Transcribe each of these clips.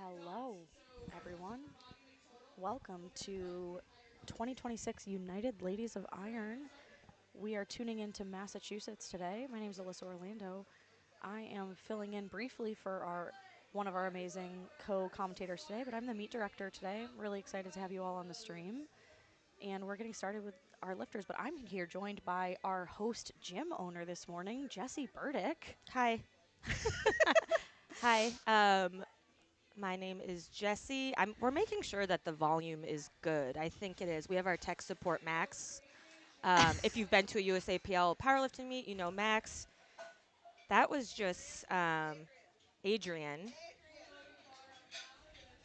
Hello, everyone. Welcome to 2026 United Ladies of Iron. We are tuning into Massachusetts today. My name is Alyssa Orlando. I am filling in briefly for one of our amazing co-commentators today, but I'm the meet director today. I'm really excited to have you all on the stream. And we're getting started with our lifters, but I'm here joined by our host gym owner this morning, Jessie Burdick. Hi. Hi. My name is Jessie. We're making sure that the volume is good. I think it is. We have our tech support, Max. If you've been to a USAPL powerlifting meet, you know Max. That was just Adrian,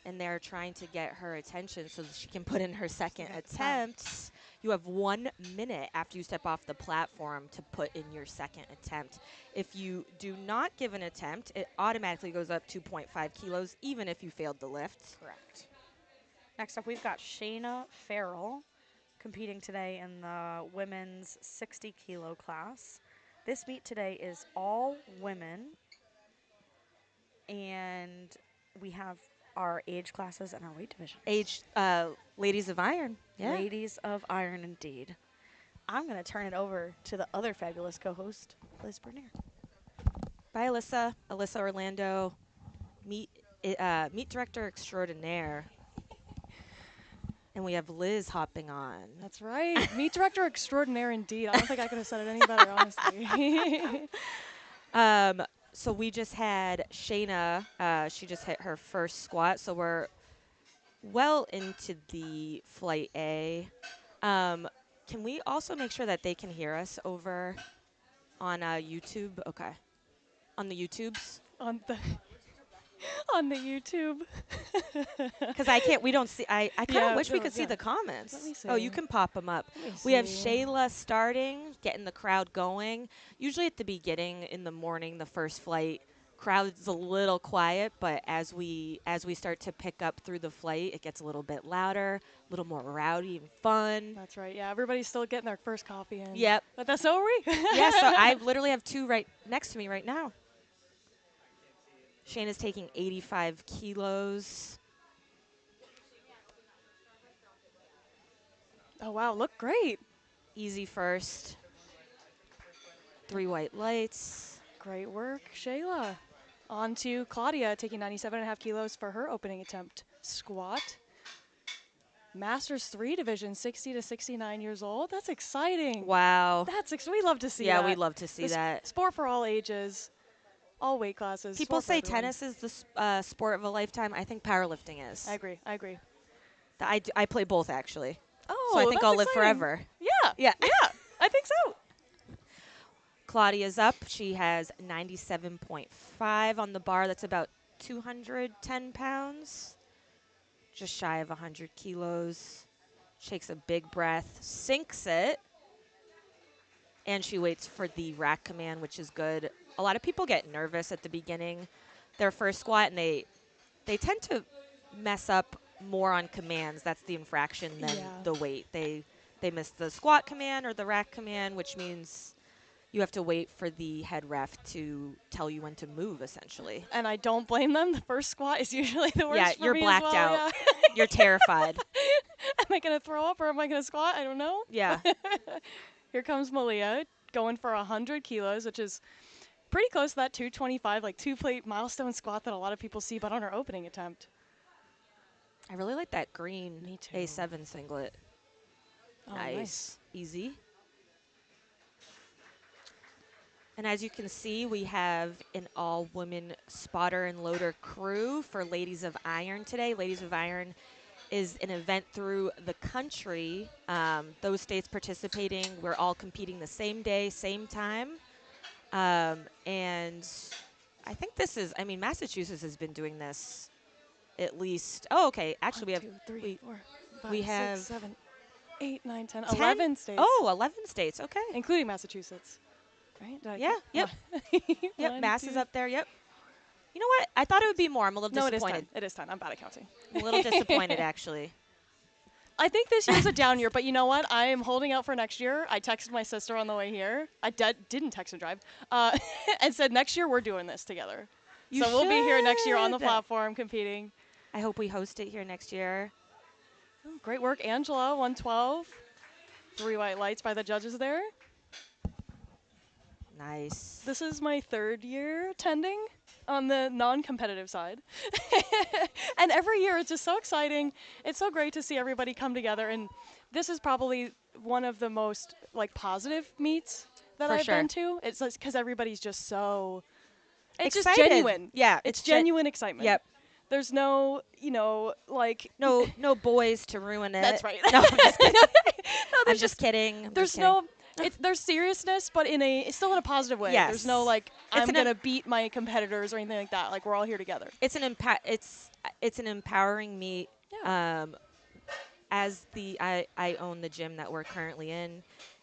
and they're trying to get her attention so that she can put in her second attempt. You have 1 minute after you step off the platform to put in your second attempt. If you do not give an attempt, it automatically goes up 2.5 kilos, even if you failed the lift. Correct. Next up, we've got Shayna Farrell competing today in the women's 60 kilo class. This meet today is all women, and we have our age classes and our weight divisions. Ladies of Iron. Yeah. Ladies of Iron, indeed. I'm going to turn it over to the other fabulous co-host, Liz Bernier. Bye, Alyssa. Alyssa Orlando, meet director extraordinaire. And we have Liz hopping on. That's right. Meet director extraordinaire indeed. I don't think I could have said it any better, honestly. So we just had Shayna. She just hit her first squat. So we're well into the flight A. Can we also make sure that they can hear us over on YouTube? Okay. On the YouTubes? on the YouTube. Because we don't see, I kind of wish we could see yeah. the comments. Let me see. Oh, you can pop them up. Let me We have see. Shayla starting, getting the crowd going. Usually at the beginning in the morning, the first flight, crowd's a little quiet, but as we start to pick up through the flight, it gets a little bit louder, a little more rowdy and fun. That's right. Yeah, everybody's still getting their first coffee in. Yep. But that's so are we. Yeah, so I literally have two right next to me right now. Shayna's taking 85 kilos. Oh, wow. Look great. Easy first. 3 white lights. Great work, Shayla. On to Claudia, taking 97.5 kilos for her opening attempt. Squat. Masters 3 division, 60 to 69 years old. That's exciting. Wow. We love to see that. Yeah, we love to see that. Sport for all ages, all weight classes. People sport for say everyone. tennis is the sport of a lifetime. I think powerlifting is. I agree. I play both, actually. Oh, so I think that's I'll live exciting. forever. Yeah. Yeah. Yeah, I think so. Claudia's up. She has 97.5 on the bar. That's about 210 pounds. Just shy of 100 kilos. Takes a big breath, sinks it, and she waits for the rack command, which is good. A lot of people get nervous at the beginning, their first squat, and they tend to mess up more on commands. That's the infraction than the weight. They miss the squat command or the rack command, which means you have to wait for the head ref to tell you when to move, essentially. And I don't blame them. The first squat is usually the worst. Yeah, for you're me blacked as well. out. Yeah. You're terrified. Am I gonna throw up or am I gonna squat? I don't know. Yeah. Here comes Malia going for 100 kilos, which is pretty close to that 225, like 2-plate milestone squat that a lot of people see, but on her opening attempt. I really like that green Me too. A7 singlet. Oh, Nice. Easy. And as you can see, we have an all-women spotter and loader crew for Ladies of Iron today. Ladies of Iron is an event through the country. Those states participating, we're all competing the same day, same time. And I think Massachusetts has been doing this at least. Oh, okay. Actually, we have 1, 2, 3, 4, 5, we 6, have 7, 8, 9, 10, 10? 11 states. Oh, 11 states. Okay. Including Massachusetts. Right? Yeah. Yep. Yep. 1, Mass 2. is up there. Yep. You know what? I thought it would be more. I'm a little No, disappointed. it is 10. I'm bad at counting. I'm a little disappointed, actually. I think this year's a down year, but you know what? I am holding out for next year. I texted my sister on the way here. I didn't text and drive, and said next year we're doing this together. So we'll be here next year on the should. platform competing. I hope we host it here next year. Oh, great work, Angela, 112. 3 white lights by the judges there. Nice. This is my 3rd year attending on the non-competitive side. And every year it's just so exciting. It's so great to see everybody come together, and this is probably one of the most like positive meets that For I've sure. been to. It's just because everybody's just so it's just Excited. genuine. Yeah, It's genuine excitement. Yep. There's no, like No boys to ruin it. That's right. No, I'm just kidding. No, I'm there's just kidding. I'm there's just kidding. no there's seriousness, but it's still in a positive way. Yes. There's no like It's I'm gonna beat my competitors or anything like that. Like we're all here together. It's an empowering meet. Yeah. I own the gym that we're currently in,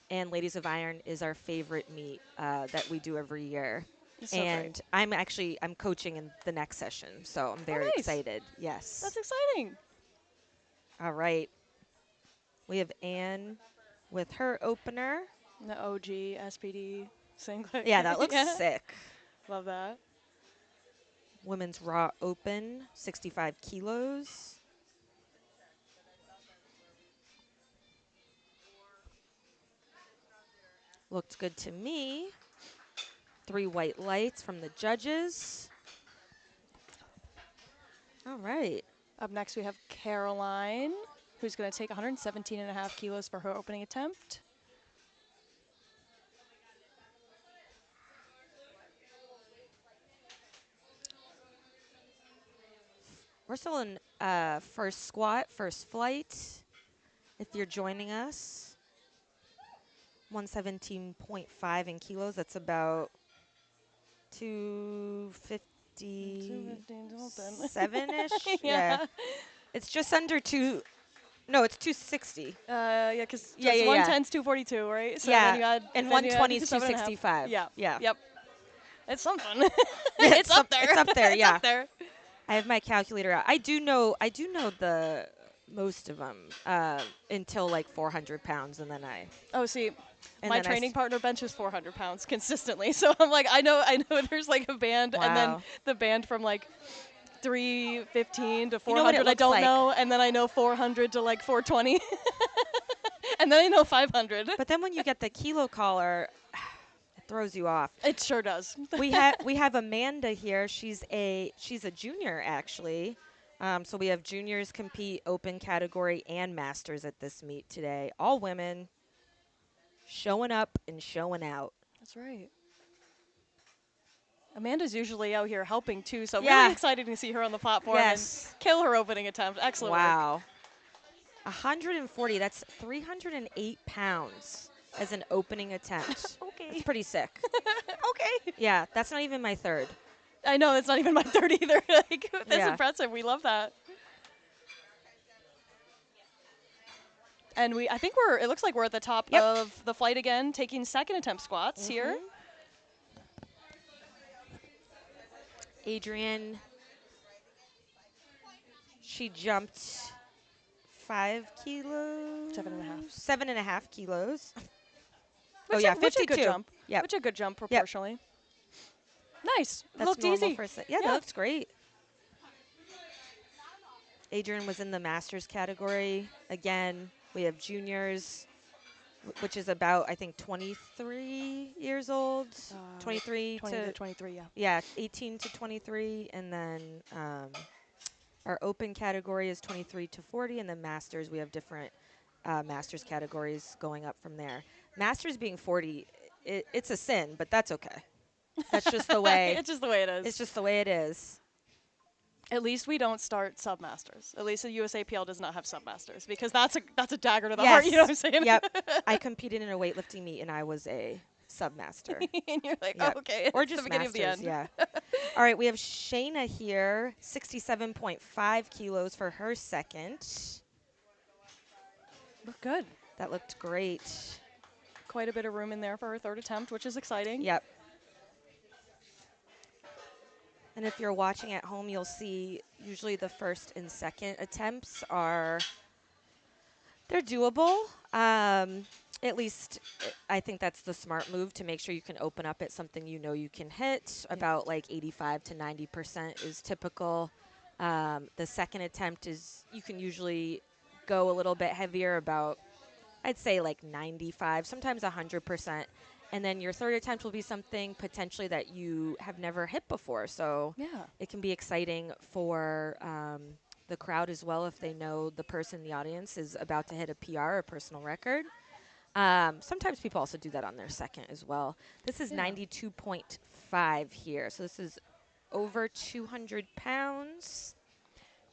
and Ladies of Iron is our favorite meet that we do every year. It's so And great. I'm coaching in the next session, so I'm very nice. excited. Yes. That's exciting. All right. We have Anne with her opener. The OG SPD singlet. Yeah, that looks Yeah. sick. Love that. Women's Raw Open, 65 kilos. Looked good to me. 3 white lights from the judges. All right. Up next we have Caroline, who's going to take 117.5 kilos for her opening attempt. We're still in first squat, first flight. If you're joining us, 117.5 in kilos. That's about 257-ish. Yeah. It's just under two. No, it's 260. Yeah, because Yeah, yeah, 110's 242, right? So yeah. then you add And then you add 120 is 7.5. 265. Yeah. Yeah. Yep. It's something. It's up there. It's up there. It's Yeah. up there. I have my calculator out. I do know the most of them until like 400 pounds, and then Oh, see, and my then training partner benches 400 pounds consistently. So I'm like, I know there's like a band, and then Wow. the band from like 315 to You know what 400 it I looks don't like. know, and then I know 400 to like 420, and then I know 500. But then when you get the kilo collar, it throws you off. It sure does. we have Amanda here. She's a junior actually. So we have juniors compete open category and masters at this meet today. All women showing up and showing out. That's right. Amanda's usually out here helping too, so Yeah. really excited to see her on the platform Yes. and kill her opening attempt. Excellent work. Wow. 140. That's 308 pounds as an opening attempt. Okay. That's pretty sick. Okay. Yeah, that's not even my third. I know, it's not even my third either. Like, that's Yeah. impressive. We love that. And I think it looks like we're at the top Yep. of the flight again, taking second attempt squats here. Adrian, she jumped 5 kilos. 7.5. 7.5 kilos. Which 52. Which a good jump. Yep. Which a good jump proportionally. Nice. That's Looked normal easy. for yeah, that looks great. Adrian was in the masters category. Again, we have juniors, which is about, I think, 23 years old. 23 20 to 23, yeah. Yeah, 18 to 23, and then our open category is 23 to 40, and then masters, we have different masters categories going up from there. Masters being 40, it's a sin, but that's okay. That's just the way. It's just the way it is. It's just the way it is. At least we don't start submasters. At least the USAPL does not have submasters, because that's a dagger to the heart. You know what I'm saying? Yep. I competed in a weightlifting meet, and I was a submaster. And you're like, Yep. oh, okay. Or It's just the beginning masters, of the end. yeah. All right, we have Shayna here, 67.5 kilos for her second. Look good. That looked great. Quite a bit of room in there for her third attempt, which is exciting. Yep. And if you're watching at home, you'll see usually the first and second attempts they're doable. At least I think that's the smart move, to make sure you can open up at something you know you can hit. About like 85 to 90% is typical. The second attempt is you can usually go a little bit heavier, about I'd say like 95, sometimes 100%. And then your third attempt will be something potentially that you have never hit before. So Yeah. it can be exciting for the crowd as well if they know the person in the audience is about to hit a PR, a personal record. Sometimes people also do that on their second as well. This is Yeah. 92.5 here. So this is over 200 pounds.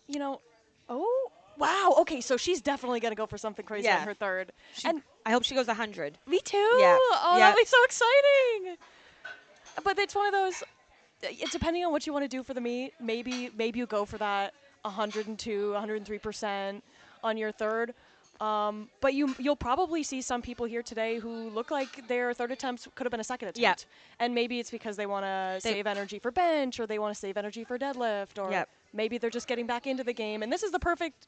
You know, oh, wow. Okay, so she's definitely going to go for something crazy on Yeah. her third. She, And I hope she goes 100. me too. Yeah. Oh, Yeah. that'll be so exciting. But it's one of those, depending on what you want to do for the meet, maybe you go for that 102, 103% on your third. But you'll probably see some people here today who look like their third attempts could have been a second Yeah. attempt. And maybe it's because they want to They- save energy for bench, or they want to save energy for deadlift, or Yep. maybe they're just getting back into the game. And this is the perfect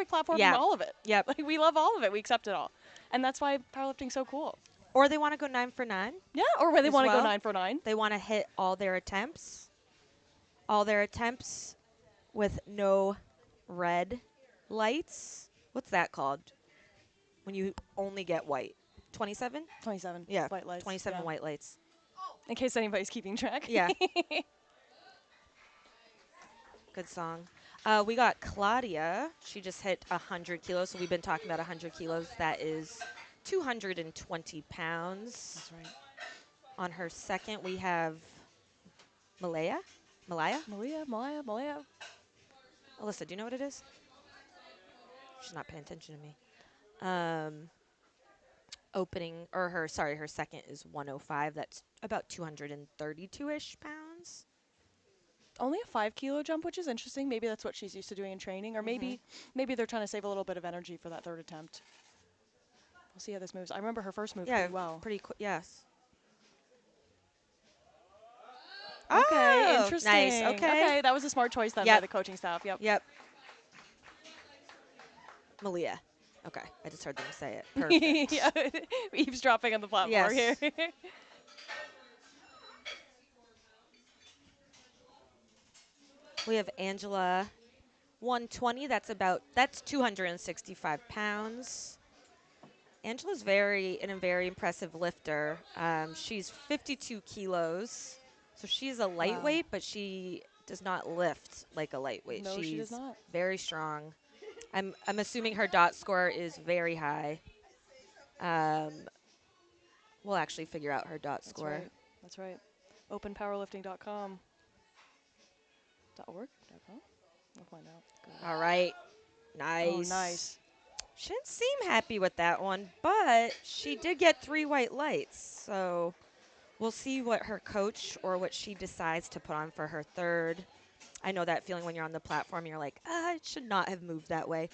platform Yeah. for all of it. Yep. Like, we love all of it. We accept it all. And that's why powerlifting's so cool. Or they want to go 9 for 9. Yeah, or where they As want to go well. 9 for 9. They want to hit all their attempts. All their attempts with no red lights. What's that called? When you only get white. 27? 27 Yeah. white lights. 27 yeah. white lights. In case anybody's keeping track. Yeah. Good song. We got Claudia. She just hit 100 kilos. So we've been talking about 100 kilos. That is 220 pounds. That's right. On her second, we have Malaya. Malia. Alyssa, do you know what it is? She's not paying attention to me. Her second is 105. That's about 232-ish pounds. Only a 5 kilo jump, which is interesting. Maybe that's what she's used to doing in training, or maybe they're trying to save a little bit of energy for that third attempt. We'll see how this moves. I remember her first move pretty well. Pretty quick. Yes. Okay, Oh, interesting. nice. Okay. that was a smart choice then by Yep. the coaching staff. Yep. Yep. Malia. Okay, I just heard them say it. Perfect. yeah, eavesdropping on the platform Yes. here. We have Angela, 120. That's 265 pounds. Angela's a very impressive lifter. She's 52 kilos, so she's a lightweight, but she does not lift like a lightweight. No, she's she does not. very strong. I'm assuming her dot score is very high. We'll actually figure out her dot score. That's right. Openpowerlifting.com. .org? .com? We'll find out. Good. All right. Nice. Oh, nice. She didn't seem happy with that one, but she did get 3 white lights. So we'll see what her coach or what she decides to put on for her third. I know that feeling when you're on the platform. You're like, I should not have moved that way.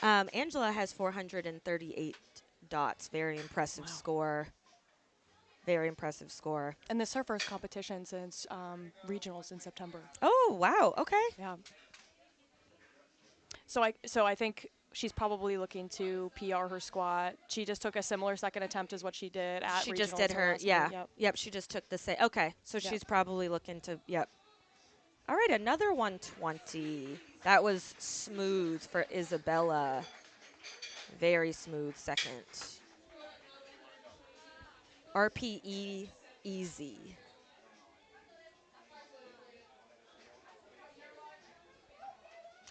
Angela has 438 dots. Very impressive score. Very impressive score. And this is her first competition since regionals in September. Oh, wow. Okay. Yeah. So I think she's probably looking to PR her squat. She just took a similar second attempt as what she did at She regionals just did in her, last yeah. meet. Yep, she just took the same. Okay, so Yep. she's probably looking to, yep. All right, another 120. That was smooth for Isabella. Very smooth second. RPE easy.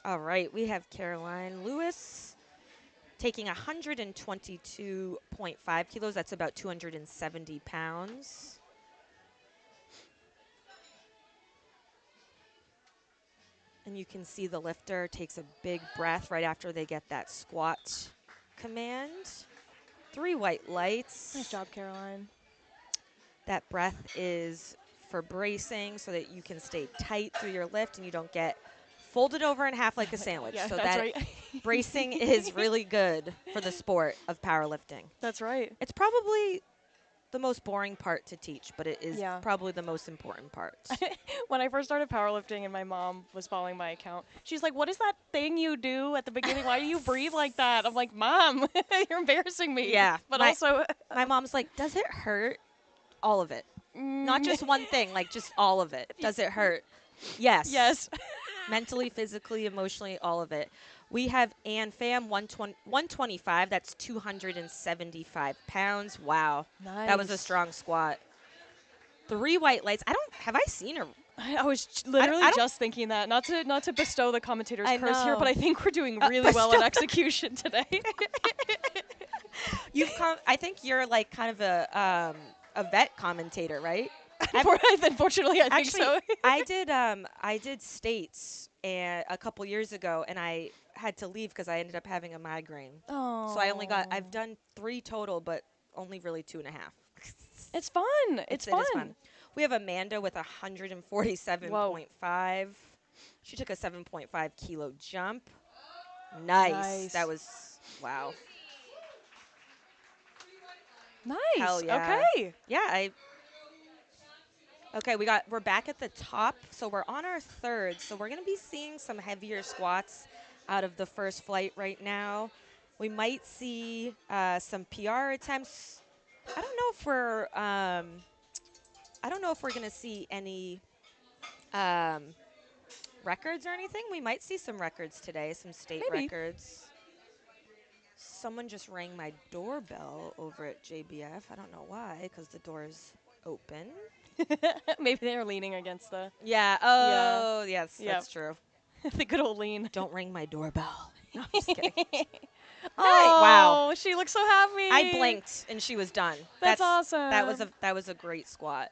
All right, we have Caroline Lewis taking 122.5 kilos. That's about 270 pounds. And you can see the lifter takes a big breath right after they get that squat command. 3 white lights. Nice job, Caroline. That breath is for bracing so that you can stay tight through your lift and you don't get folded over in half like a sandwich. Yeah, so that's that right. bracing is really good for the sport of powerlifting. That's right. It's probably the most boring part to teach, but it is Yeah. probably the most important part. When I first started powerlifting and my mom was following my account, she's like, "What is that thing you do at the beginning? Why do you breathe like that?" I'm like, "Mom, you're embarrassing me." Yeah, But my- also, My mom's like, does it hurt? All of it. Not just one thing, like just all of it. Does it hurt? Yes. yes. Mentally, physically, emotionally, all of it. We have Ann Pham, 125. That's 275 pounds. Wow. That was a Nice. strong squat. 3 white lights. Have I seen her? I was literally I don't, just thinking that. Not to bestow the commentator's I curse here, but know. I think we're doing really well in execution today. I think you're like kind of a vet commentator, right? Unfortunately, I think Actually, so. I did states a couple years ago, and I had to leave because I ended up having a migraine. So I've Oh. done 3 total, but only really 2.5. It's fun. It's It is fun. fun. We have Amanda with Whoa. 147.5. She took a 7.5 kilo jump. Nice. Nice. That was, wow. Hell Nice. yeah. Okay. Yeah, okay, we're back at the top, so we're on our third. So we're gonna be seeing some heavier squats out of the first flight right now. We might see some PR attempts. I don't know if we're gonna see any um, records or anything. We might see some records today, some state Maybe. records. Someone just rang my doorbell over at JBF. I don't know why, because the door's open. Maybe they're leaning against the. Yeah. Yeah. Oh, yes, Yep. that's true. The good old lean. Don't ring my doorbell. No, I'm just kidding. Oh, Wow. she looks so happy. I blinked and she was done. That's awesome. That was a great squat.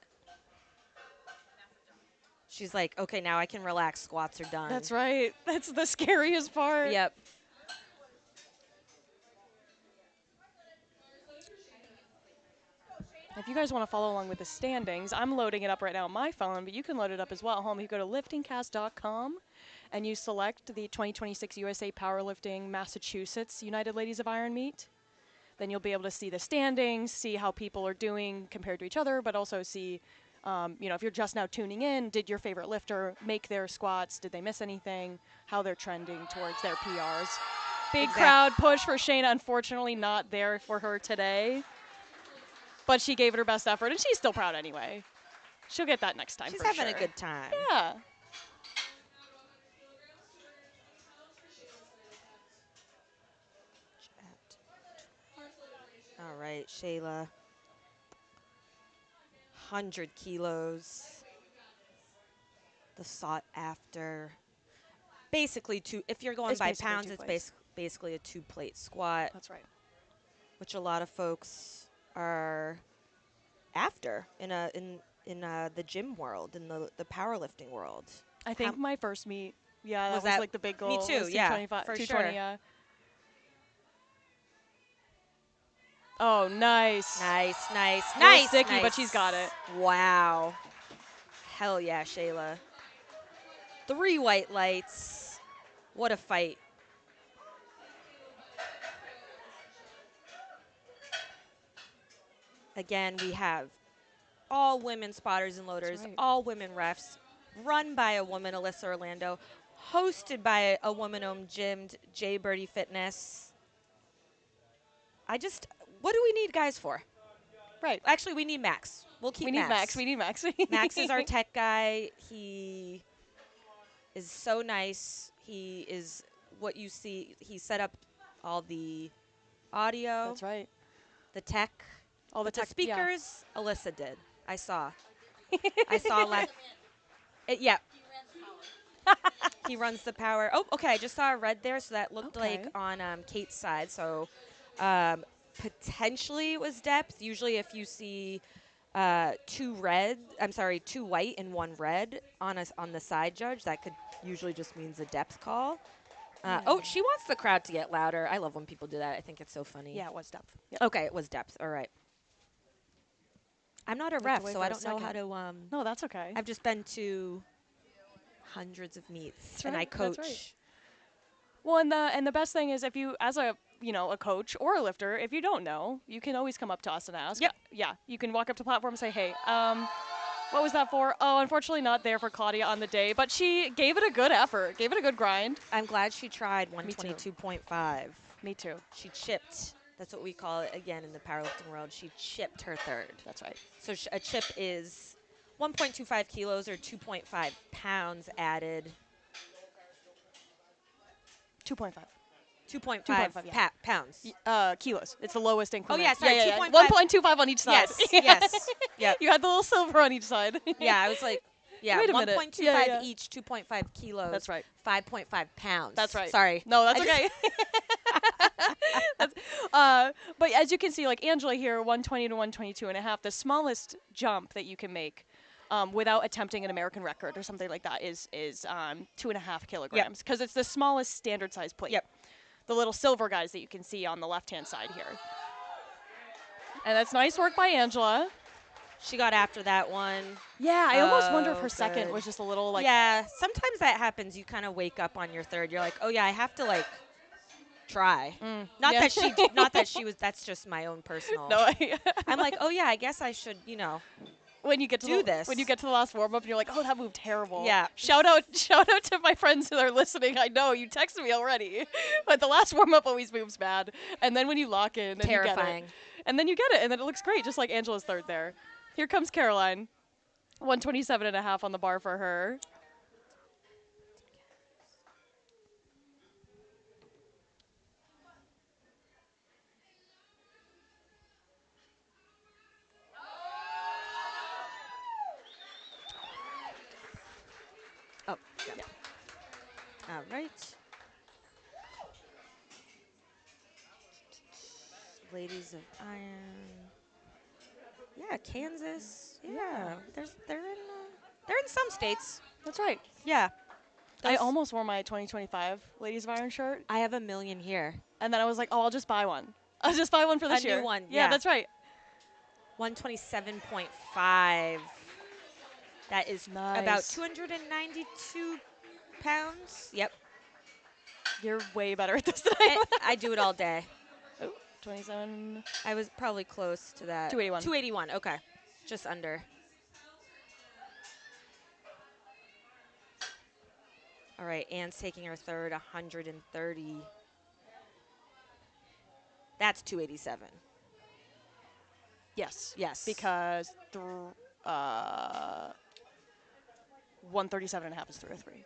She's like, okay, now I can relax. Squats are done. That's right. That's the scariest part. Yep. If you guys want to follow along with the standings, I'm loading it up right now on my phone, but you can load it up as well at home. You go to liftingcast.com and you select the 2026 USA Powerlifting Massachusetts United Ladies of Iron meet. Then you'll be able to see the standings, see how people are doing compared to each other, but also see, if you're just now tuning in, did your favorite lifter make their squats? Did they miss anything? How they're trending towards their PRs. Big crowd push for Shayna. Unfortunately, not there for her today. But she gave it her best effort, and she's still proud anyway. She'll get that next time She's for sure. having a good time. Yeah. All right, Shayla. 100 kilos. The sought after. Basically, if you're going It's by basically pounds, 2 it's plates. basically a 2-plate squat, That's right. which a lot of folks are after in the gym world, in the powerlifting world. I think my first meet, yeah, Was that was that- like the big goal. me too, was yeah, 225, for 220, sure. yeah. Oh, nice. Nice, nice, A little nice, sticky, nice. but she's got it. Wow. Hell yeah, Shayla. 3 white lights. What a fight. Again, we have all women spotters and loaders, right. all women refs, run by a woman, Alyssa Orlando, hosted by a woman-owned gym, J Birdie Fitness. What do we need guys for? Right. Actually, we need Max. We'll keep We need Max. We need Max. Max is our tech guy. He is so nice. He is what you see. He set up all the audio, That's right. the tech, All the but the tech, yeah. speakers. Alyssa did. I saw last. Yeah. He runs the power. Oh, okay. I just saw a red there, so that looked like Okay. on Kate's side. So potentially it was depth. Usually, if you see 2 white and 1 red on the side judge, that could usually just means a depth call. Oh, she wants the crowd to get louder. I love when people do that. I think it's so funny. Yeah, it was depth. Yep. Okay, it was depth. All right. I'm not a Looked ref, away so for I a don't know how second. to. No, that's okay. I've just been to hundreds of meets, That's and I right, coach. that's right. Well, and the best thing is if you, as a coach or a lifter, if you don't know, you can always come up to us and ask. Yep. Yeah, you can walk up to the platform and say, hey, what was that for? Oh, unfortunately not there for Claudia on the day, but she gave it a good effort, gave it a good grind. I'm glad she tried Me too. 122.5. Me too. She chipped. That's what we call it again in the powerlifting world. She chipped her third. That's right. So a chip is 1.25 kilos or 2.5 pounds added. 2.5. 2.5 2.5, yeah. pounds. Kilos. It's the lowest increment. yeah, sorry, Yeah. 2.5. 1.25 on each side. Yes, yes, yep. You had the little silver on each side. Yeah, I was like, yeah, Wait a minute. 1.25 Yeah. each, 2.5 kilos. That's right. 5.5 pounds. That's right. Sorry. No, that's I just- okay. That's, but as you can see, like Angela here, 120 to 122 and a half, the smallest jump that you can make without attempting an American record or something like that is 2.5 kilograms because it's the smallest standard size plate. Yep. The little silver guys that you can see on the left-hand side here. And that's nice work by Angela. She got after that one. Yeah, I almost wonder if Oh, her second good. was just a little like. Yeah, sometimes that happens. You kind of wake up on your third. You're like, oh yeah, I have to like try. Not yeah. that she, not that she was. That's just my own personal. No, I'm like, oh yeah, I guess I should, when you get to do the, this. when you get to the last warm up, you're like, oh, that moved terrible. Yeah. Shout out to my friends that are listening. I know you texted me already, but the last warm up always moves bad. And then when you lock in, and Terrifying. You get it, and then you get it, and then it looks great, just like Angela's third there. Here comes Caroline, 127 and a half on the bar for her. Oh, yeah. All right. Ladies of Iron. Yeah, Kansas. Yeah, they're in some states. That's right. Yeah. I almost wore my 2025 Ladies of Iron shirt, I have a million here. and then I was like, oh, I'll just buy one. I'll just buy one for this A year. new one, Yeah, yeah. that's right. 127.5. That is about Nice. 292 pounds. Yep. You're way better at this than I am. I do it all day. Oh, 27. I was probably close to that. 281. 281. Okay. Just under. All right. Anne's taking her third, 130. That's 287. Yes. Yes. Because 137 and a half is 303.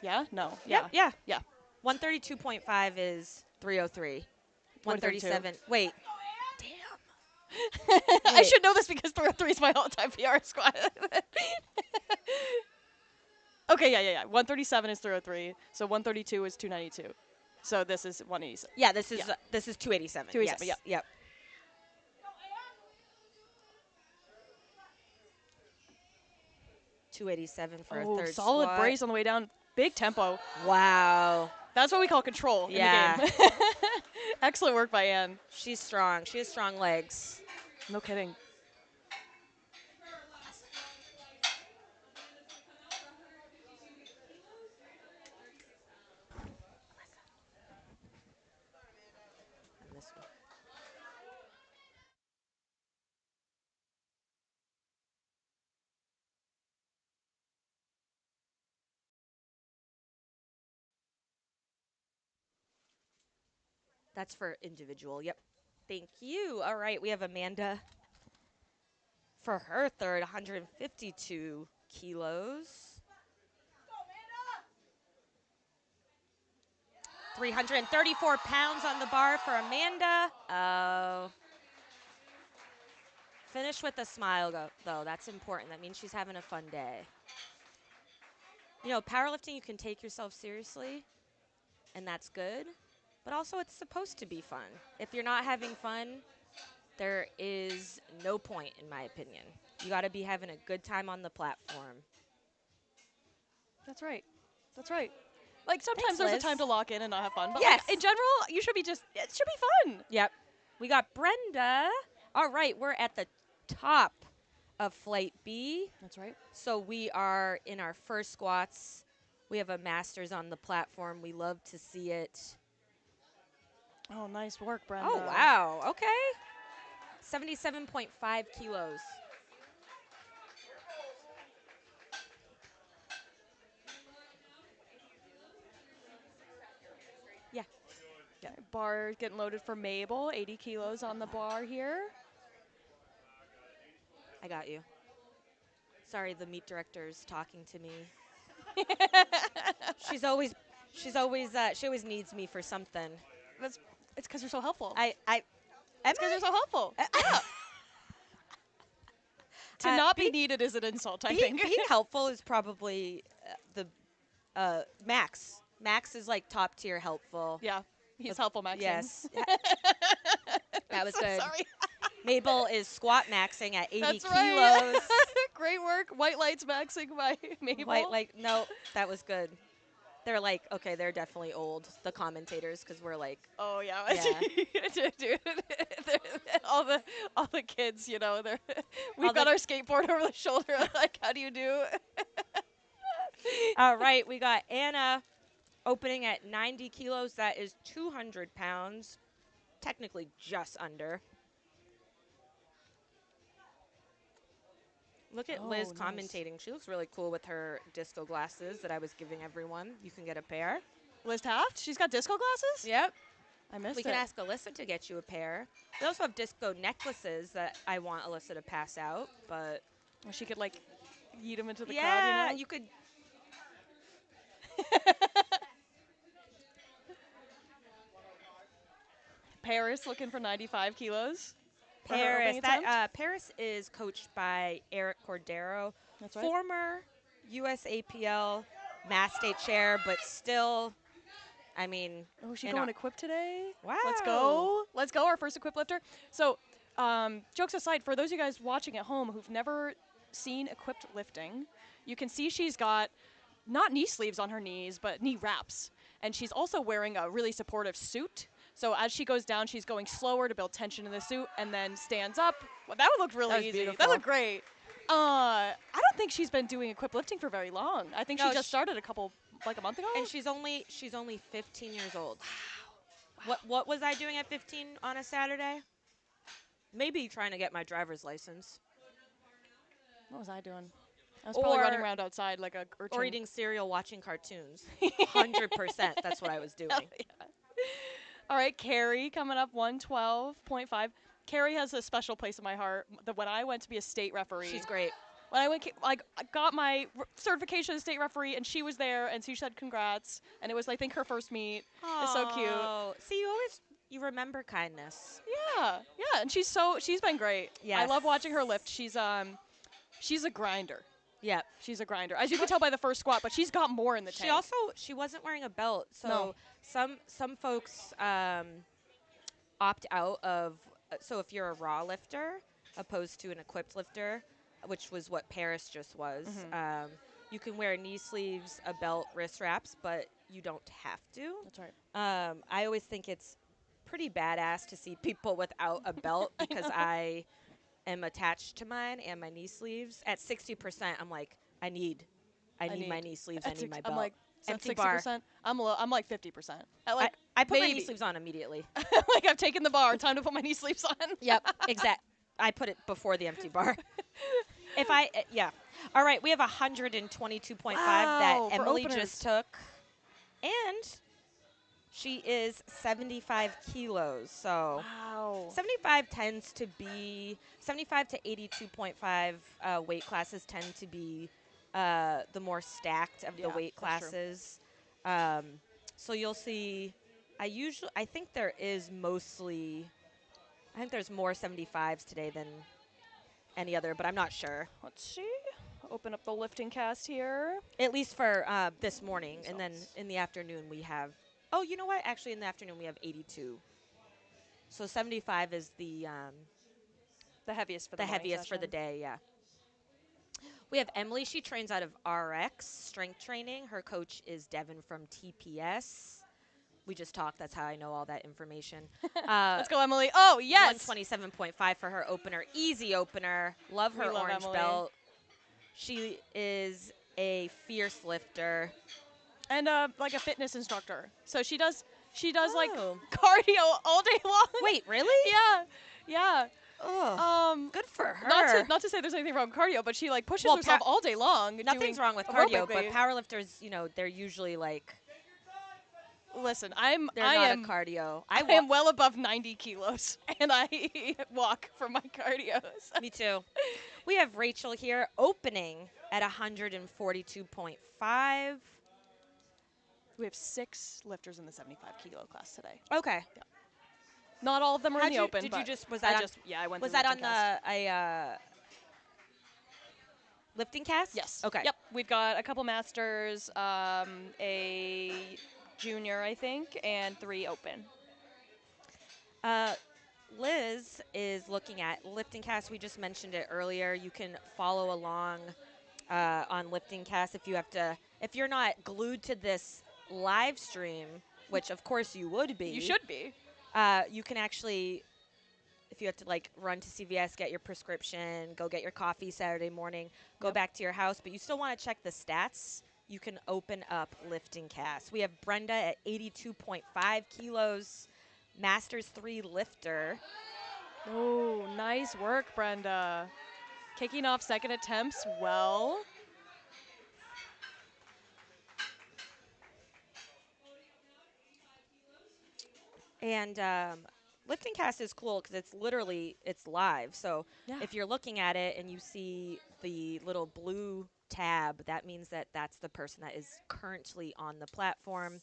Yeah? No. Yep, yeah. Yeah. 132.5 is 303. 132. 137. Wait. Damn. I should know this because 303 is my all-time PR squat. Okay, yeah. 137 is 303. So 132 is 292. So this is 187. Yeah, this is Yeah. this is 287. 287, Yes. Yep. 287 for a third solid squat. brace on the way down. Big tempo. Wow. That's what we call control Yeah. in the game. Excellent work by Anne. She's strong. She has strong legs. No kidding. And this one. That's for individual. Yep. Thank you. All right, we have Amanda for her third, 152 kilos. 334 pounds on the bar for Amanda. Oh. Finish with a smile, though. That's important. That means she's having a fun day. You know, powerlifting, you can take yourself seriously, and that's good. But also, it's supposed to be fun. If you're not having fun, there is no point, in my opinion. You got to be having a good time on the platform. That's right. That's right. Like sometimes Thanks, there's a Liz. time to lock in and not have fun. But Yes. like, in general, you should be it should be fun. Yep. We got Brenda. All right, we're at the top of Flight B. That's right. So we are in our first squats. We have a masters on the platform. We love to see it. Oh, nice work, Brenda. Oh, wow. Okay. 77.5 kilos. Yeah, Yeah, bar getting loaded for Mabel. 80 kilos on the bar here. I got you. Sorry, the meet director's talking to me. She's always She always needs me for something. That's it's because you're so helpful. Am It's because you're so helpful. I? Yeah. To not be Being, needed is an insult, I being, think. being helpful is probably the Max. Max is like top tier helpful. Yeah, he's helpful maxing. Yes. That was So good. sorry. Mabel is squat maxing at 80 That's kilos. right. Great work. White lights maxing by Mabel. No, that was good. They're like, okay, they're definitely old, the commentators, because we're like, Oh yeah, Yeah. dude. all the kids, you know, they're we've All got the- our skateboard over the shoulder. Like, how do you do? all right, we got Anna opening at 90 kilos. That is 200 pounds, technically just under. Look at Liz Oh, nice. commentating. She looks really cool with her disco glasses that I was giving everyone. You can get a pair. Liz Taft, she's got disco glasses. Yep. I missed We it. can ask Alyssa to get you a pair. We also have disco necklaces that I want Alyssa to pass out, but Or she could like yeet them into the yeah, crowd, you know. you could. Paris looking for 95 kilos. For her Paris. opening attempt. Paris is coached by Eric Cordero, That's right. former USAPL mass state chair, but still, I mean, Oh, is she in going our- equip today? Wow. Let's go. Let's go. Our first equip lifter. So, jokes aside, for those of you guys watching at home who've never seen equipped lifting, you can see she's got not knee sleeves on her knees, but knee wraps. And she's also wearing a really supportive suit. So as she goes down, she's going slower to build tension in the suit and then stands up. Well, that looked really That was easy. beautiful. That looked great. I don't think she's been doing equip lifting for very long. I think No, she just sh- started like a month ago. And she's only 15 years old. What was I doing at 15 on a Saturday? Maybe trying to get my driver's license. What was I doing? I was probably running Or- around outside like a urchin. Or eating cereal, watching cartoons. 100%. That's what I was doing. Hell yeah. All right, Carrie coming up 112.5. Carrie has a special place in my heart. When I went to be a state referee, She's great. when I got my certification as state referee, and she was there, and she said congrats, and it was I think her first meet. It's so cute. Oh, see, you remember kindness. Yeah, yeah, and she's been great. I Yes. love watching her lift. She's a grinder. Yep. She's a grinder, as you can tell by the first squat. But she's got more in the tank. She wasn't wearing a belt, so No. some folks opt out of. So if you're a raw lifter opposed to an equipped lifter, which was what Paris just was, you can wear knee sleeves, a belt, wrist wraps, but you don't have to. That's right. I always think it's pretty badass to see people without a belt because I am attached to mine and my knee sleeves. At 60%, I'm like, I need my knee sleeves. I need my belt. I'm like, empty 60%. bar. I'm like 50%. I put my knee maybe. sleeves on immediately. Like I've taken the bar. Time to put my knee sleeves on. Yep, exact. I put it before the empty bar. Yeah. All right, we have 122.5 Wow, that for Emily openers. just took. And she is 75 kilos. So Wow. 75 tends to be 75 to 82.5 weight classes tend to be the more stacked of the Yeah, weight that's true. classes. So you'll see. I think there's more 75s today than any other, but I'm not sure. Let's see. Open up the lifting cast here. At least for this morning, and then Results. in the afternoon we have. Oh, you know what? Actually, in the afternoon we have 82. So 75 is the heaviest for the the morning heaviest for the session. day. Yeah. We have Emily. She trains out of RX Strength Training. Her coach is Devin from TPS. We just talked. That's how I know all that information. Let's go, Emily. Oh, yes. 127.5 for her opener. Easy opener. Love her We love orange Emily. belt. She is a fierce lifter. And like a fitness instructor. So she does like Oh. cardio all day long. Wait, really? Yeah. Oh, good for her. Not to say there's anything wrong with cardio, but she like pushes Well, herself all day long. Nothing's doing wrong with cardio, but aerobically. powerlifters, they're usually like Listen, they're I not am a cardio. I am well above 90 kilos, and I walk for my cardios. Me too. We have Rachel here opening at 142.5. We have 6 lifters in the 75 kilo class today. Okay. Not all of them are in the open, Did but you just, was I that on, just, yeah, I went was through that lifting on cast. lifting cast? Yes. Okay. Yep. We've got a couple masters, a junior, I think, and 3 open. Liz is looking at lifting cast. We just mentioned it earlier. You can follow along on lifting cast if you're not glued to this live stream, which of course you would be. You should be. You can actually, if you have to like run to CVS, get your prescription, go get your coffee Saturday morning, go Yep. back to your house, but you still want to check the stats, you can open up lifting cast. We have Brenda at 82.5 kilos, Masters 3 lifter. Oh, nice work, Brenda. Kicking off second attempts well. And lifting cast is cool because it's live. So Yeah. if you're looking at it and you see the little blue tab, that means that that's the person that is currently on the platform.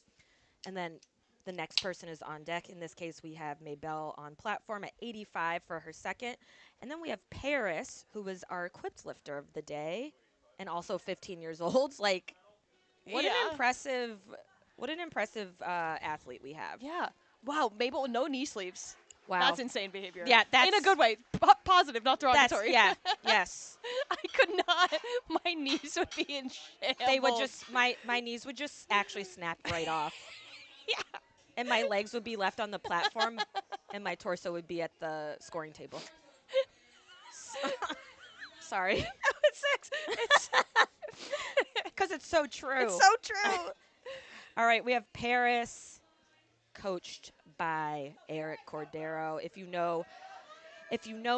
And then the next person is on deck. In this case, we have Maybelle on platform at 85 for her second. And then we have Paris, who was our equipped lifter of the day and also 15 years old. Like, what an impressive athlete we have. Yeah. Wow, Mabel, no knee sleeves. Wow. That's insane behavior. Yeah, that's in a good way. Positive, not derogatory. Yeah, yes. I could not. My knees would be in shambles. They would just my knees would just actually snap right off. Yeah. And my legs would be left on the platform and my torso would be at the scoring table. Sorry. It's Because it's so true. it's so true. All right, we have Paris, coached by Eric Cordero. If you know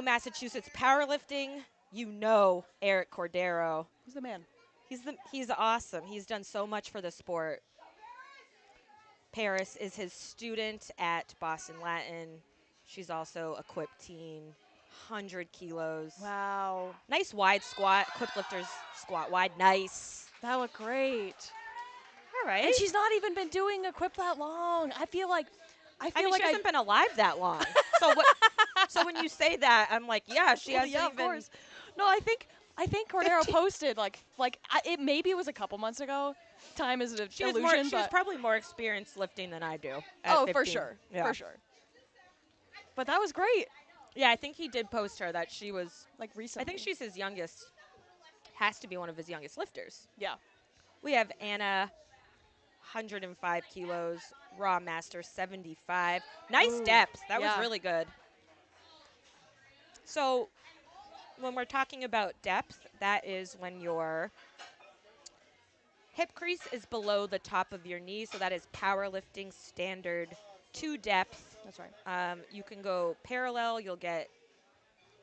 Massachusetts powerlifting, you know Eric Cordero. Who's the man? He's awesome. He's done so much for the sport. Paris is his student at Boston Latin. She's also equipped teen, 100 kilos. Wow. Nice wide squat. Equipped lifters squat wide. Nice. That looked great. All right. And she's not even been doing equip that long. I feel like she hasn't been alive that long. So what? So when you say that, I'm like, yeah, she hasn't yeah, even. of course. No, I think Cordero posted it maybe it was a couple months ago. Time is an illusion. She was probably more experienced lifting than I do. Oh, 15. for sure. Yeah. For sure. But that was great. Yeah, I think he did post her that she was Like recently. I think she's his youngest. Has to be one of his youngest lifters. Yeah. We have Anna, 105 kilos, raw master 75. Nice Ooh, depth. That was yeah. really good. So when we're talking about depth, that is when your hip crease is below the top of your knee. So that is powerlifting standard 2 depth. That's right. You can go parallel. It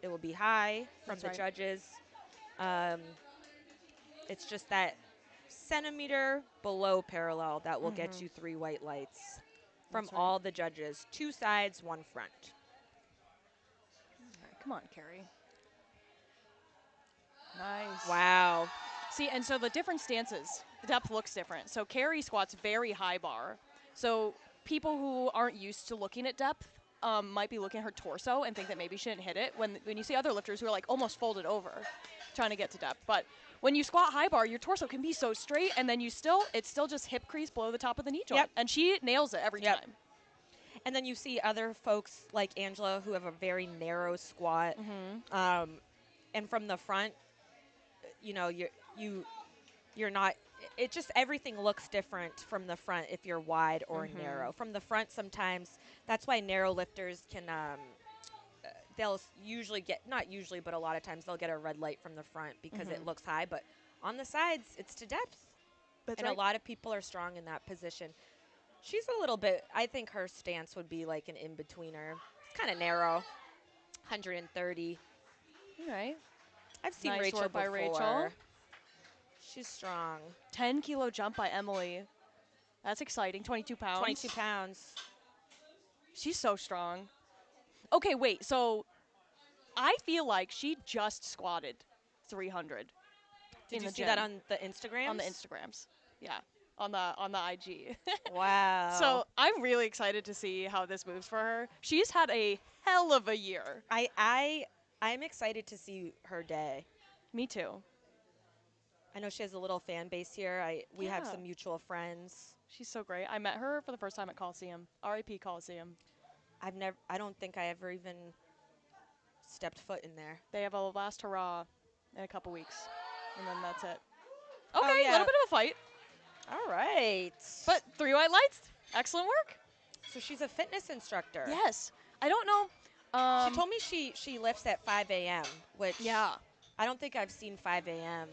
will be high from That's the right. judges. It's just that centimeter below parallel that will get you 3 white lights from That's right. all the judges. 2 sides, 1 front. All right, come on, Carrie. Nice. Wow. See, and so the different stances, the depth looks different. So Carrie squats very high bar. So people who aren't used to looking at depth might be looking at her torso and think that maybe she didn't hit it when you see other lifters who are like almost folded over trying to get to depth. But when you squat high bar, your torso can be so straight and then it's still just hip crease below the top of the knee joint. Yep. And she nails it every time. And then you see other folks like Angela who have a very narrow squat. And from the front, you're not. It just everything looks different from the front if you're wide or narrow. From the front, sometimes that's why narrow lifters can. They'll usually get not usually, but a lot of times they'll get a red light from the front because it looks high. But on the sides, it's to depth. That's and right. a lot of people are strong in that position. She's a little bit. I think her stance would be like an in-betweener. It's kind of narrow. 130. All right. I've seen Nice Rachel work by before. Rachel. She's strong. 10-kilo jump by Emily. That's exciting. 22 pounds. 22 pounds. She's so strong. Okay, wait. So I feel like she just squatted 300. Did in you the see gym. that on the Instagram? On the Instagrams. Yeah. on the IG. Wow. So I'm really excited to see how this moves for her. She's had a hell of a year. I'm excited to see her day. Me too. I know she has a little fan base here. We have Yeah. some mutual friends. She's so great. I met her for the first time at Coliseum. RIP Coliseum. I don't think I ever even stepped foot in there. They have a last hurrah in a couple weeks, and then that's it. Oh, Okay, a yeah. little bit of a fight, All right. but 3 white lights. Excellent work. So she's a fitness instructor. Yes. I don't know. She told me she lifts at 5 a.m., which Yeah. I don't think I've seen 5 a.m.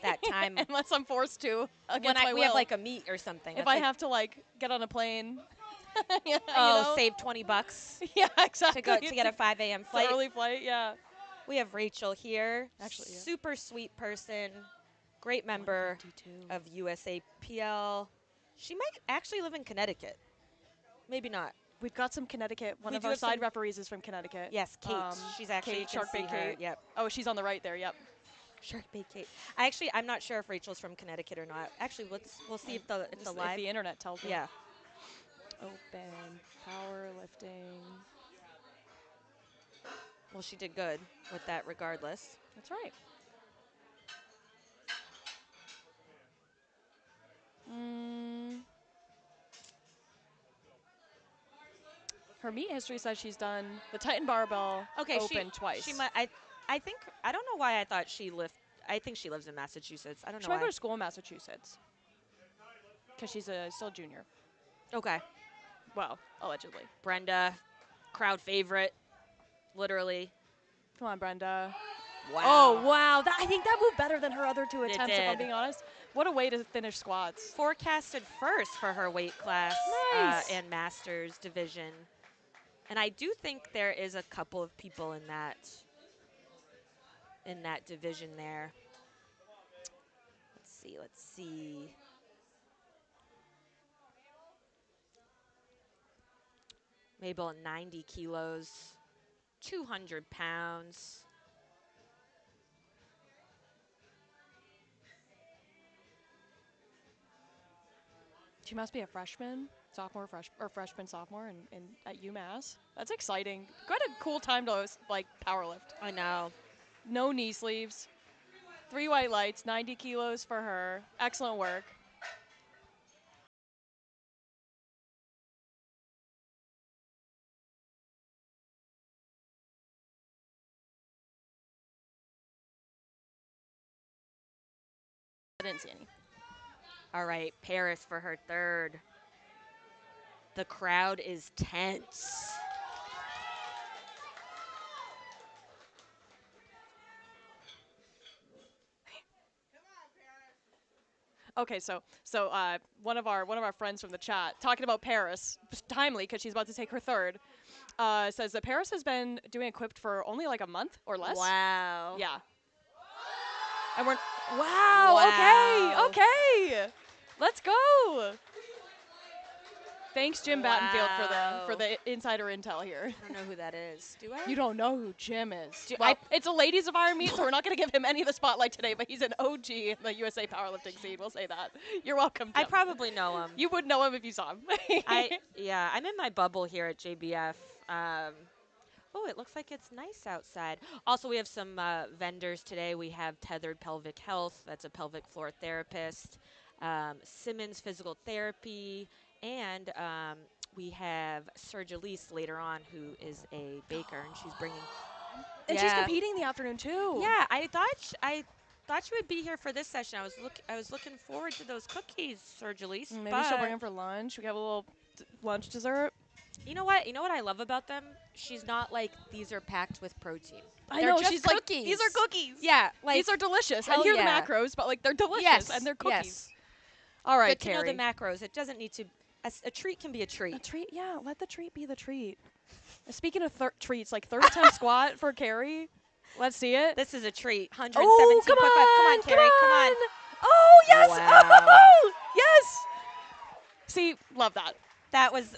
that time. Unless I'm forced to when against my we will. have like a meet or something. if That's I like, have to like get on a plane. Yeah, oh, you know? save $20 Yeah, exactly. to get a 5 a.m. It's an flight. early flight. Yeah. We have Rachel here. Actually, yeah. Super sweet person, great member 152. of USAPL. She might actually live in Connecticut. Maybe not. We've got some Connecticut. One We of do our have side some- referees is from Connecticut. Yes, Kate. She's actually Kate, you can Shark Bait see her. Kate. Yep. Oh, she's on the right there. Yep. Shark Bait Kate. I'm not sure if Rachel's from Connecticut or not. Actually, we'll see if the Just live. if the internet tells me. Yeah. Open powerlifting. Well, she did good with that regardless. That's right. Her meet history says she's done the Titan Barbell Open twice. She might. I think I don't know why I thought she lived. I think she lives in Massachusetts. I don't She know might why. go to school in Massachusetts. Because she's still a junior. Okay. Well, allegedly. Brenda, crowd favorite, literally. Come on, Brenda. Wow. Oh, wow. I think that moved better than her other two It attempts, if I'm did. being honest. What a way to finish squats. Forecasted first for her weight class Nice. and masters division. And I do think there is a couple of people in that division there. Let's see. Mabel at 90 kilos, 200 pounds. She must be a freshman, sophomore at UMass. That's exciting. Quite a cool time to like power lift. I know. No knee sleeves. 3 white lights, 90 kilos for her. Excellent work. I didn't see any. All right, Paris for her third. The crowd is tense. Okay, so one of our friends from the chat talking about Paris, timely because she's about to take her third, says that Paris has been doing equipped for only like a month or less. Wow. Yeah. And we're wow. Wow. Okay. Let's go. Thanks, Jim Battenfield, Wow. for the insider intel here. I don't know who that is. Do I? You don't know who Jim is. Do Well, it's a ladies of Iron meet, so we're not going to give him any of the spotlight today, but he's an OG in the USA powerlifting scene. We'll say that. You're welcome, Jim. I probably know him. You would know him if you saw him. I'm in my bubble here at JBF. Oh, it looks like it's nice outside. Also, we have some vendors today. We have Tethered Pelvic Health. That's a pelvic floor therapist. Simmons Physical Therapy. And we have Serge Elise later on, who is a baker, and she's bringing. And she's competing the afternoon too. Yeah, I thought she would be here for this session. I was looking forward to those cookies, Serge Elise. Maybe she'll bring them for lunch. We have a little lunch dessert. You know what? You know what I love about them? She's not like these are packed with protein. I They're know, just she's cookies. like, these are cookies. Yeah, like These are delicious. And hell here are yeah. the macros, but like they're delicious yes, and they're cookies. Yes. All right, Good to know Carrie. the macros. It doesn't need to. A treat can be a treat. A treat, yeah. Let the treat be the treat. Speaking of treats, like third attempt squat for Carrie. Let's see it. This is a treat. 117.5. Oh, come on, Carrie. Come on. Oh, yes. Wow. Oh, yes. See, love that. That was.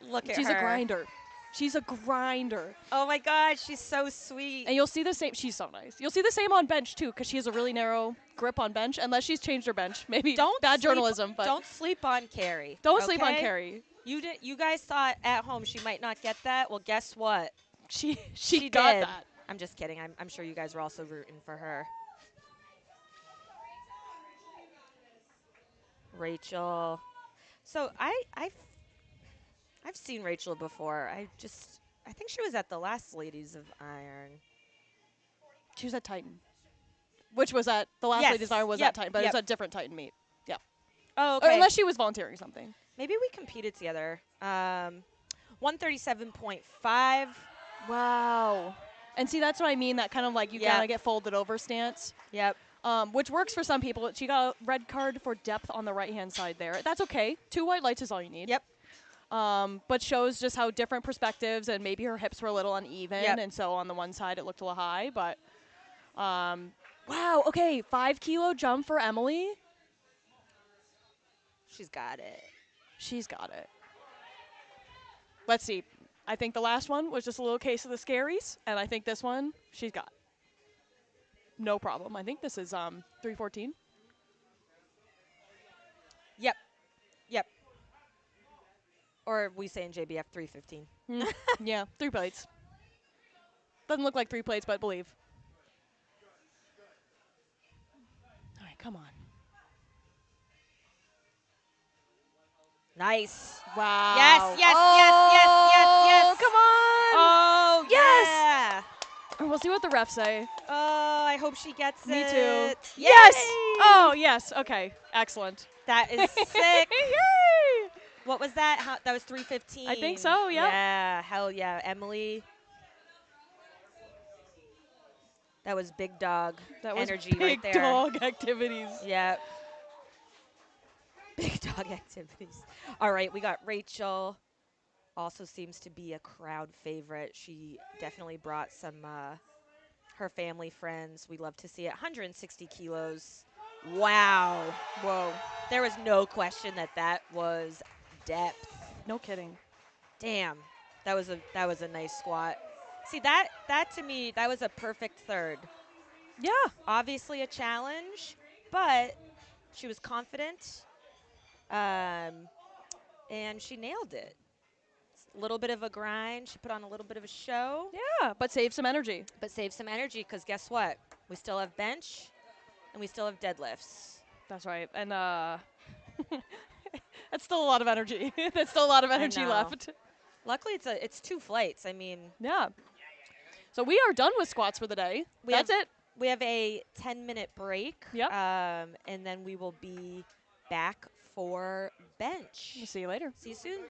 Look at She's her. a grinder. She's a grinder. Oh my God, she's so sweet. And you'll see the same. She's so nice. You'll see the same on bench too, because she has a really narrow grip on bench. Unless she's changed her bench, maybe Don't bad sleep, journalism. But don't sleep on Carrie. don't sleep on okay? Carrie. You guys thought at home she might not get that. Well, guess what? She got did. that. I'm just kidding. I'm sure you guys were also rooting for her. Rachel. So I've seen Rachel before. I think she was at the last Ladies of Iron. She was at Titan, which was at the last Yes. Ladies Iron was Yep. at Titan, but Yep. it's a different Titan meet. Yeah. Oh, Or okay. unless she was volunteering something. Maybe we competed together. 137.5. Wow. And see, that's what I mean. That kind of like you Yep. gotta get folded over stance. Yep. Which works for some people. She got a red card for depth on the right-hand side there. That's okay. 2 white lights is all you need. Yep. But shows just how different perspectives and maybe her hips were a little uneven. Yep. And so on the one side it looked a little high. But, wow, okay, 5 kilo jump for Emily. She's got it. She's got it. Let's see. I think the last one was just a little case of the scaries. And I think this one, she's got no problem. I think this is 314. Yep. Yep. Or we say in JBF 315. Yeah, 3 plates. Doesn't look like 3 plates, but believe. All right, come on. Nice. Wow. Yes, yes, yes, yes, yes, yes. Come on. Oh, Yes! yeah. And we'll see what the refs say. Oh, I hope she gets Me it. too. Yay! Yes! Oh, yes. Okay. Excellent. That is sick. Yay! What was that? That was 315. I think so, yep. Yeah, hell yeah. Emily. That was big dog That was energy big right there. dog activities. Yep. Big dog activities. All right, we got Rachel. Also seems to be a crowd favorite. She definitely brought some her family friends. We love to see it. 160 kilos. Wow. Whoa. There was no question that was depth. No kidding. Damn. That was a nice squat. See, that to me, that was a perfect third. Yeah. Obviously a challenge, but she was confident. And she nailed it. A little bit of a grind. She put on a little bit of a show. Yeah, but save some energy. But save some energy because guess what? We still have bench and we still have deadlifts. That's right. And that's still a lot of energy. That's still a lot of energy know. left. Luckily, it's 2 flights. I mean, Yeah. So we are done with squats for the day. That's it. we have a 10-minute break. Yep. And then we will be back for bench. We'll see you later. See you soon.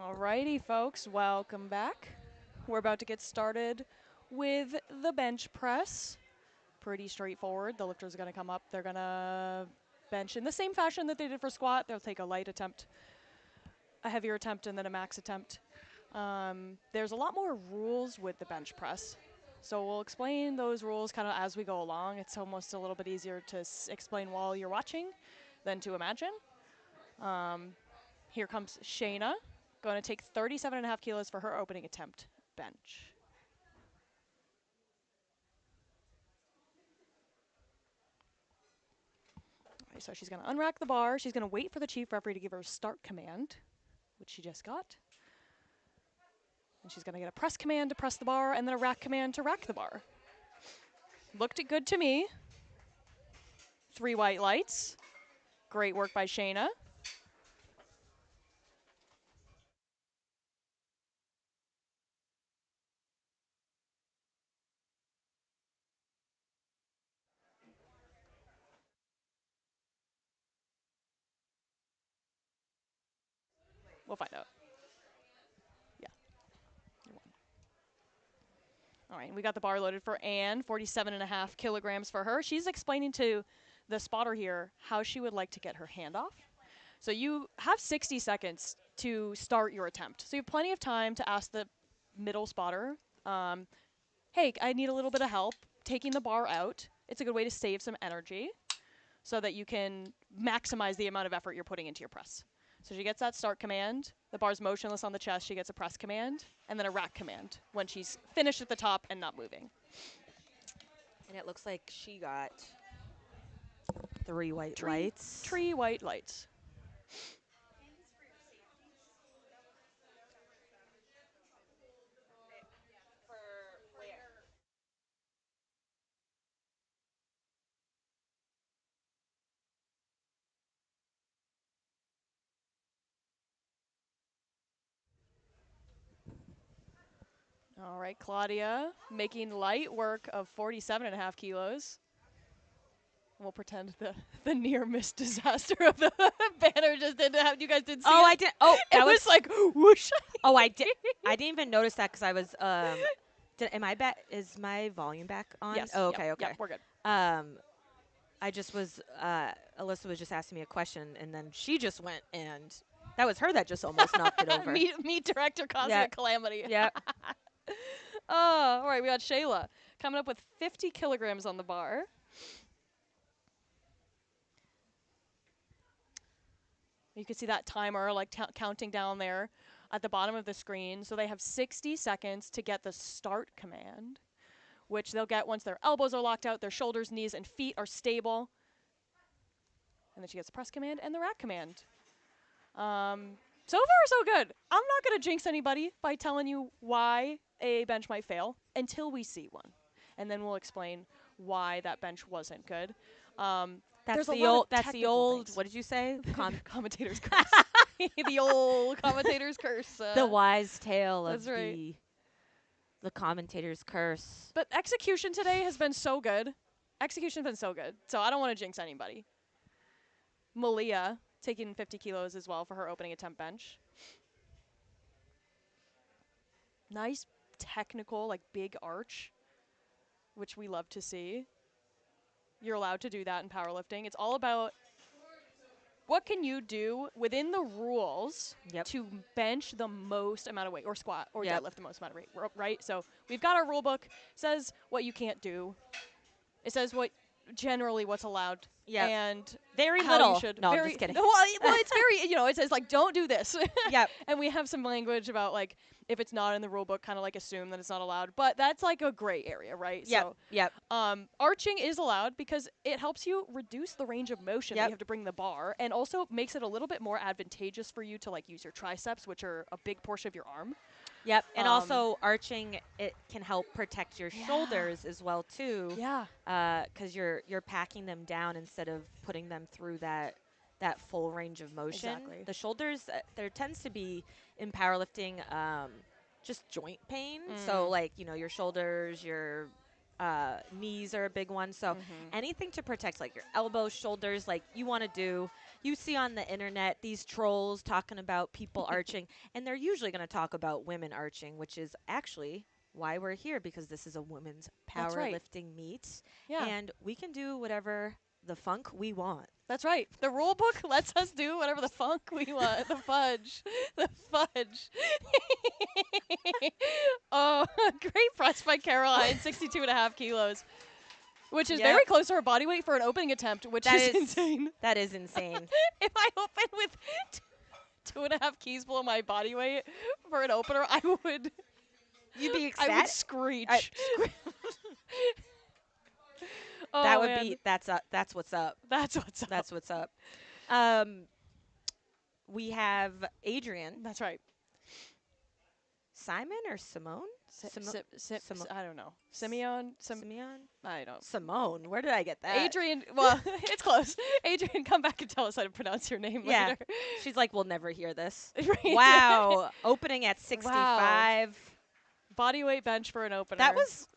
Alrighty, folks, welcome back. We're about to get started with the bench press. Pretty straightforward. The lifters are going to come up. They're going to bench in the same fashion that they did for squat. They'll take a light attempt, a heavier attempt, and then a max attempt. There's a lot more rules with the bench press. So we'll explain those rules kind of as we go along. It's almost a little bit easier to explain while you're watching than to imagine. Here comes Shayna, going to take 37.5 kilos for her opening attempt bench. All right, so she's going to unrack the bar. She's going to wait for the chief referee to give her a start command, which she just got. And she's going to get a press command to press the bar and then a rack command to rack the bar. Looked good to me. 3 white lights. Great work by Shayna. We'll find out. Yeah. All right, we got the bar loaded for Anne, 47.5 kilograms for her. She's explaining to the spotter here how she would like to get her hand off. So you have 60 seconds to start your attempt. So you have plenty of time to ask the middle spotter, hey, I need a little bit of help taking the bar out. It's a good way to save some energy so that you can maximize the amount of effort you're putting into your press. So she gets that start command. The bar's motionless on the chest. She gets a press command and then a rack command when she's finished at the top and not moving. And it looks like she got 3 white lights. 3 white lights. All right, Claudia making light work of 47.5 kilos. We'll pretend the near miss disaster of the banner just didn't happen. You guys didn't see it? I did. Oh, that It was like whoosh. Oh, I did. I didn't even notice that because I was. Am I back? Is my volume back on? Yes. Oh, okay. Yep, Okay. yep, we're good. I just was. Alyssa was just asking me a question, and then she just went, and that was her that just almost knocked it over. Meet director causing Yeah. a calamity. Yeah. Oh, all right. We got Shayla coming up with 50 kilograms on the bar. You can see that timer like counting down there at the bottom of the screen. So they have 60 seconds to get the start command, which they'll get once their elbows are locked out, their shoulders, knees, and feet are stable. And then she gets the press command and the rack command. So far, so good. I'm not going to jinx anybody by telling you why a bench might fail until we see one. And then we'll explain why that bench wasn't good. That's There's a the lot of old. That's the technical old. things. What did you say? Commentator's curse. The old commentator's curse. The wise tale of that's right. the commentator's curse. But execution today has been so good. Execution has been so good. So I don't want to jinx anybody. Malia taking 50 kilos as well for her opening attempt bench. Nice technical, like big arch, which we love to see. You're allowed to do that in powerlifting. It's all about what can you do within the rules to bench the most amount of weight, or squat, or deadlift the most amount of weight, right? So we've got our rule book. Says what you can't do. It says what generally what's allowed. Yeah. And very how little. You should No, I'm just kidding. Well, it's very, it says like don't do this. Yep. And we have some language about like if it's not in the rule book, kind of like assume that it's not allowed. But that's like a gray area, right? Yep. So, Yep. arching is allowed because it helps you reduce the range of motion that you have to bring the bar, and also makes it a little bit more advantageous for you to like use your triceps, which are a big portion of your arm. Yep, and also arching, it can help protect your shoulders as well too. Yeah. Because you're packing them down instead of putting them through that full range of motion. Exactly. The shoulders, there tends to be in powerlifting just joint pain. So like your shoulders, your knees are a big one. So Mhm. anything to protect like your elbows, shoulders, like you want to do. You see on the internet these trolls talking about people arching, and they're usually going to talk about women arching, which is actually why we're here because this is a women's That's right. powerlifting meet, Yeah. and we can do whatever the funk we want. That's right. The rule book lets us do whatever the funk we want. The fudge. The fudge. Oh, great press by Caroline, 62.5 kilos, which is Yep. very close to her body weight for an opening attempt, which That is is insane. that is insane. If I open with 2.5 keys below my body weight for an opener, I would You'd be I would ecstatic. screech. That Oh would man, be that's what's up. that's what's up. That's what's up. Um, we have Adrian That's right. Simon or Simone. Simo- I don't know. Simeon. Simeon. I don't. Simone. Where did I get that? Adrian. Well, it's close. Adrian, come back and tell us how to pronounce your name Yeah. later. She's like, we'll never hear this. Right. Wow. Opening at 65. Body weight bench for an opener. That was.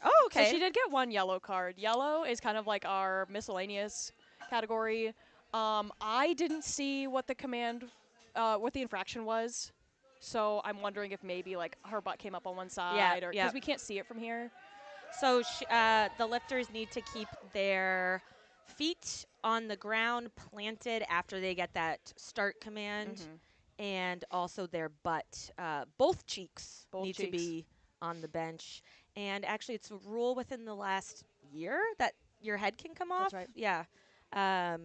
Oh, okay. So she did get one yellow card. Yellow is kind of like our miscellaneous category. I didn't see what the what the infraction was. So I'm wondering if maybe like her butt came up on one side, or because yeah. we can't see it from here. So the lifters need to keep their feet on the ground planted after they get that start command, and also their butt. Both cheeks need to be on the bench. And actually, it's a rule within the last year that your head can come off. That's right. Yeah.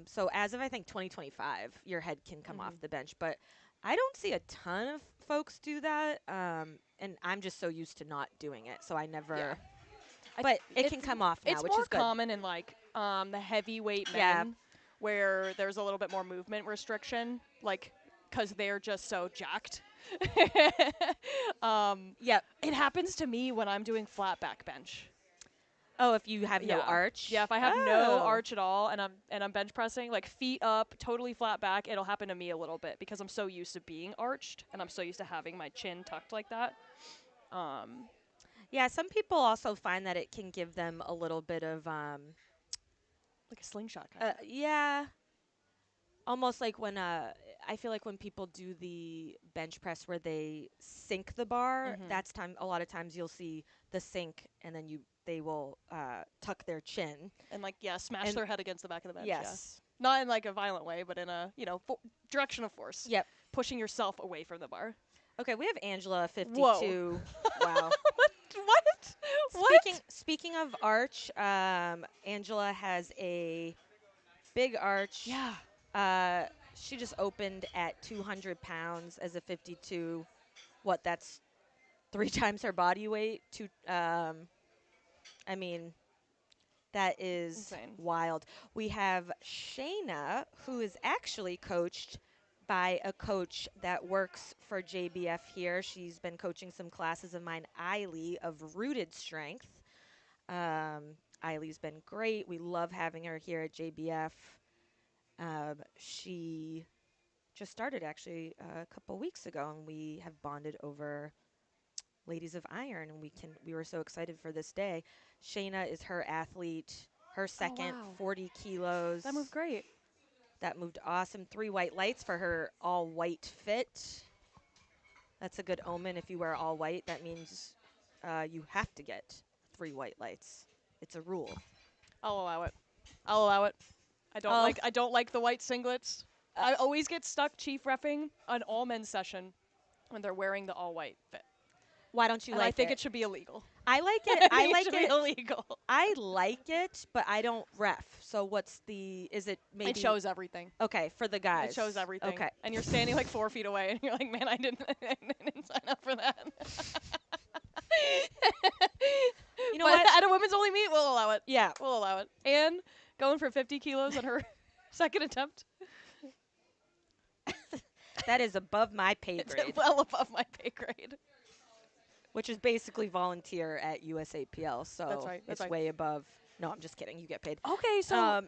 So as of I think 2025, your head can come off the bench, but I don't see a ton of folks do that. And I'm just so used to not doing it, so I never. Yeah. But it can come off now, It's which more is good. common in like the heavyweight men, Yeah. where there's a little bit more movement restriction, like because they're just so jacked. Yep. It happens to me when I'm doing flat back bench. Oh, if you have no Yeah. arch. Yeah, if I have no Oh. arch at all and I'm bench pressing, like feet up, totally flat back, it'll happen to me a little bit because I'm so used to being arched and I'm so used to having my chin tucked like that. Yeah, some people also find that it can give them a little bit of Like a slingshot kind of. yeah, almost like when I feel like when people do the bench press where they sink the bar, that's time a lot of times you'll see the sink and then they will tuck their chin And like, yeah, smash And- their head against the back of the bench. yes. Yeah. Not in like a violent way, but in a, direction of force. Yep. Pushing yourself away from the bar. Okay, we have Angela 52. Whoa. Wow. What? Speaking of arch, Angela has a big arch. Yeah. She just opened at 200 pounds as a 52. What? That's 3 times her body weight. I mean, that is Insane. wild. We have Shayna, who is actually coached by a coach that works for JBF here. She's been coaching some classes of mine, Eiley of Rooted Strength. Eiley's been great. We love having her here at JBF. She just started actually a couple weeks ago, and we have bonded over Ladies of Iron, and we were so excited for this day. Shayna is her athlete, her second, wow. 40 kilos. That moved great. That moved awesome. 3 white lights for her all white fit. That's a good omen. If you wear all white, that means you have to get 3 white lights. It's a rule. I'll allow it. I don't like the white singlets. I always get stuck chief reffing an all men's session when they're wearing the all white fit. Why don't you And like I think it? it should be illegal. I like it. I like should be it. illegal. I like it, but I don't ref. So is it maybe? It shows everything. Okay, for the guys. It shows everything. Okay. And you're standing like 4 feet away, and you're like, man, I didn't sign up for that. You know But what? at a women's only meet, we'll allow it. Yeah. We'll allow it. And going for 50 kilos on her second attempt. That is above my pay It's grade, well above my pay grade. which is basically volunteer at USAPL. So That's right, that's it's right. way above. No, I'm just kidding. You get paid. Okay, so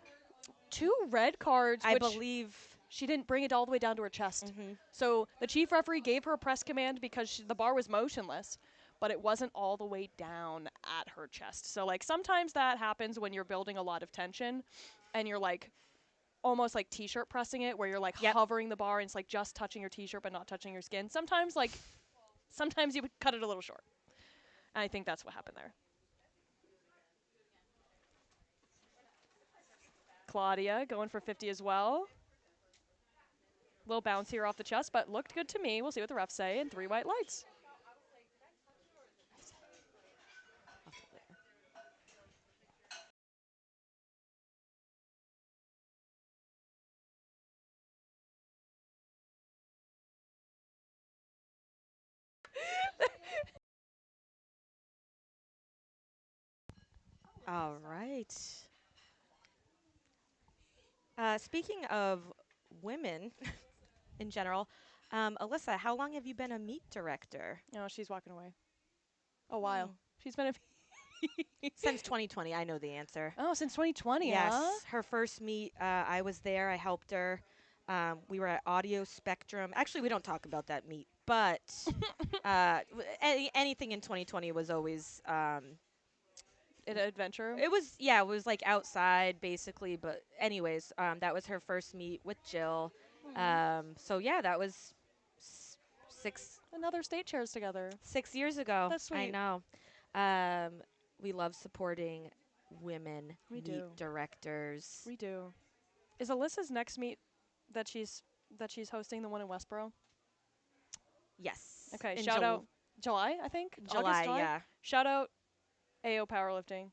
2 red cards, I which believe. she didn't bring it all the way down to her chest. So the chief referee gave her a press command because the bar was motionless. but it wasn't all the way down at her chest. So like sometimes that happens when you're building a lot of tension and you're like almost like t-shirt pressing it where you're like Yep. hovering the bar and it's like just touching your t-shirt but not touching your skin. Sometimes you would cut it a little short. And I think that's what happened there. Claudia going for 50 as well. Little bounce here off the chest, but looked good to me. We'll see what the refs say. And 3 white lights. All right. Speaking of women in general, Alyssa, how long have you been a meet director? Oh, she's walking away. A while. Hmm. She's been a Since 2020, I know the answer. Oh, since 2020, Yes, huh? her first meet, I was there. I helped her. We were at Audio Spectrum. Actually, we don't talk about that meet, but anything in 2020 was always. An adventure. It was, yeah, it was like outside basically. But anyways, that was her first meet with Jill. So yeah, that was s- six Another state chairs together. 6 years ago. That's I sweet. know. Um, we love supporting women We meet do. directors. We do. Is Alyssa's next meet that she's hosting the one in Westboro? Yes. Okay, In shout out July, I think. July, August, July. yeah. Shout out AO Powerlifting.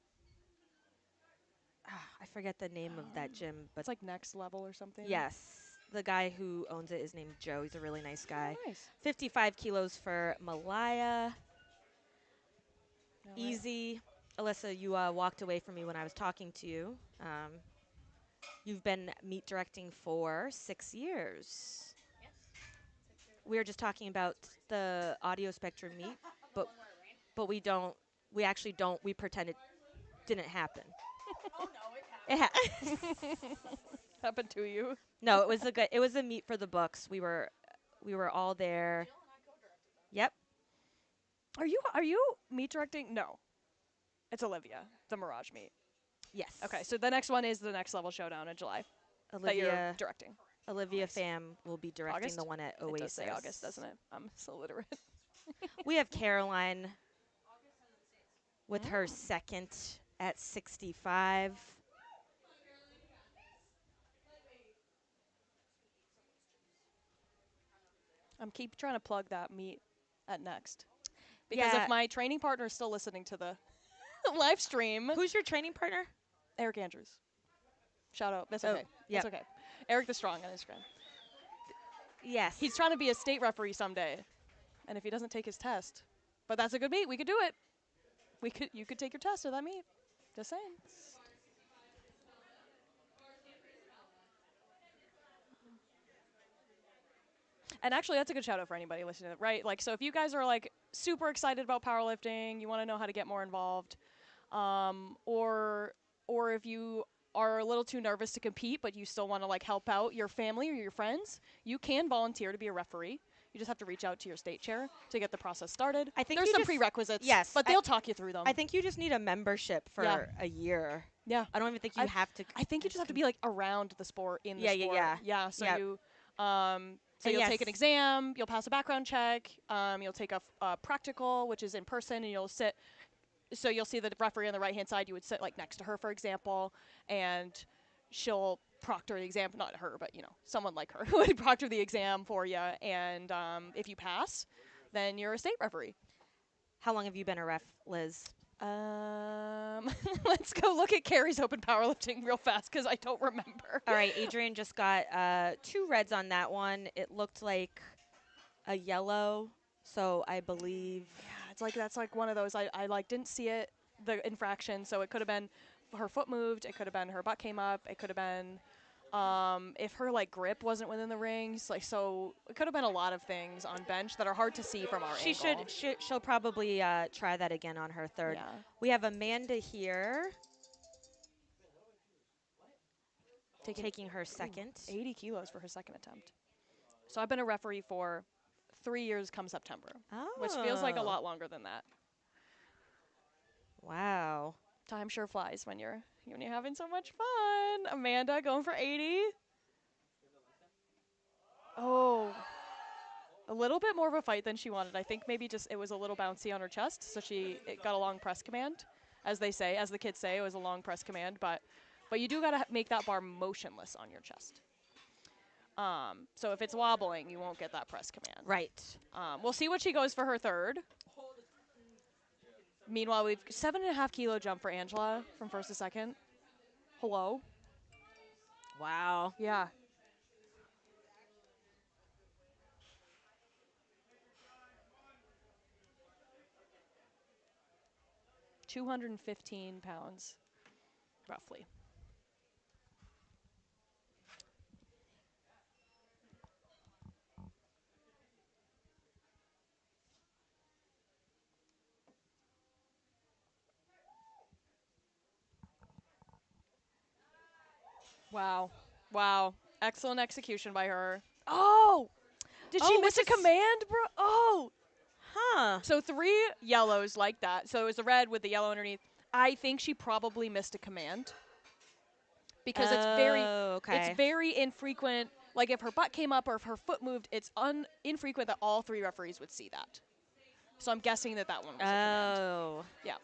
I forget the name of that gym, but It's like next level or something. yes, the guy who owns it is named Joe. He's a really nice guy. Oh, nice. 55 kilos for Malaya. All right. Easy. Alyssa, you walked away from me when I was talking to you. You've been meet directing for 6 years. We were just talking about the Audio Spectrum meet, but we actually don't, we pretend it didn't happen. It Happened to you. No, it was a meet for the books. We were all there. Yep. Are you meet directing? No. It's Olivia, the Mirage meet. Yes. Okay, so the next one is the Next Level Showdown in July that you're Olivia directing. Olivia Nice. Pham will be directing August? the one at It Oasis. does say August, doesn't it? I'm so literate. We have Caroline with her Mm. second at 65. I'm keep trying to plug that meet at Next. Because Yeah. if my training partner is still listening to the live stream, Who's your training partner? Eric Andrews. Shout out. That's Oh, okay. yep. That's okay. Eric the Strong on Instagram. Yes. He's trying to be a state referee someday. And if he doesn't take his test, but that's a good meet. We could do it. You could take your test at that meet. Just saying. And actually, that's a good shout out for anybody listening to it, right? Like, so if you guys are like super excited about powerlifting, you want to know how to get more involved, or if you are a little too nervous to compete, but you still want to like help out your family or your friends, you can volunteer to be a referee. You just have to reach out to your state chair to get the process started. I think There's you some just- prerequisites, yes, but they'll talk you through them. I think you just need a membership for Yeah. a year. Yeah. I don't even think you have to. I think you just have to be like around the sport in the Yeah, yeah, sport. yeah. Yeah. So Yep. you, And you'll take an yes. exam, you'll pass a background check, you'll take a practical, which is in person, and you'll sit. So you'll see the referee on the right hand side. You would sit like next to her, for example, and she'll proctor the exam. Not her, but you know, someone like her who would proctor the exam for you. And if you pass, then you're a state referee. How long have you been a ref, Liz? Let's go look at Carrie's open powerlifting real fast because I don't remember. All right, Adrian just got 2 reds on that one. It looked like a yellow, so I believe. Yeah, it's like that's like one of those. I like didn't see it the infraction, so it could have been her foot moved. It could have been her butt came up. It could have been if her like grip wasn't within the rings. Like so, it could have been a lot of things on bench that are hard to see from our She angle. she'll probably try that again on her third. Yeah. We have Amanda here taking her second. 80 kilos for her second attempt. So I've been a referee for 3 years come September, which feels like a Oh. lot longer than that. Wow. Time sure flies when you're having so much fun. Amanda going for 80. Oh, a little bit more of a fight than she wanted. I think maybe just it was a little bouncy on her chest, so it got a long press command, as the kids say, it was a long press command. But you do gotta make that bar motionless on your chest. So if it's wobbling, you won't get that press command. Right. We'll see what she goes for her third. Meanwhile, we've 7.5 kilo jump for Angela from first to second. Hello. Wow. Yeah. £215, roughly. Wow. Wow. Excellent execution by her. Oh! Did she Oh, miss which a is command, bro? Oh! Huh. So 3 yellows like that. So it was the red with the yellow underneath. I think she probably missed a command because Oh, it's okay. very infrequent. Like if her butt came up or if her foot moved, it's infrequent that all 3 referees would see that. So I'm guessing that one was a command. Oh. Yeah.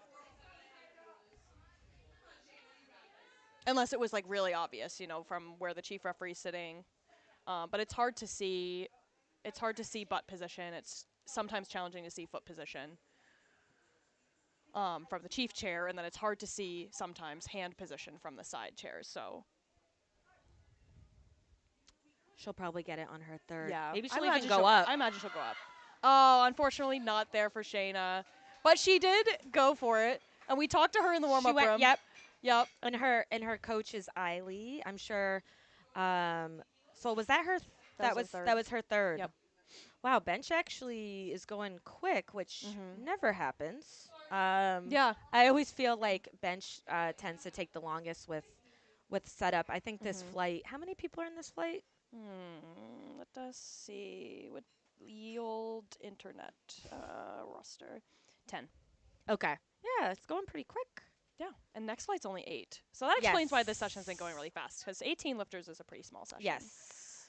Unless it was like really obvious, from where the chief referee's sitting. But it's hard to see. It's hard to see butt position. It's sometimes challenging to see foot position from the chief chair, and then it's hard to see sometimes hand position from the side chairs. So She'll probably get it on her third. yeah, Maybe she'll even go up. I imagine she'll go up. Oh, unfortunately, not there for Shayna, but she did go for it, and we talked to her in the warm She up went. room. Yep. Yep. And her coach is Eiley. I'm sure. So was that her? That was her third. That was her third. Yep. Wow, bench actually is going quick, which never happens. Yeah. I always feel like bench tends to take the longest with setup. I think this flight. How many people are in this flight? Let us see. With the old internet roster, 10. Okay. Yeah, it's going pretty quick. Yeah, and next flight's only 8. So that explains why this session's been going really fast, because 18 lifters is a pretty small session. Yes.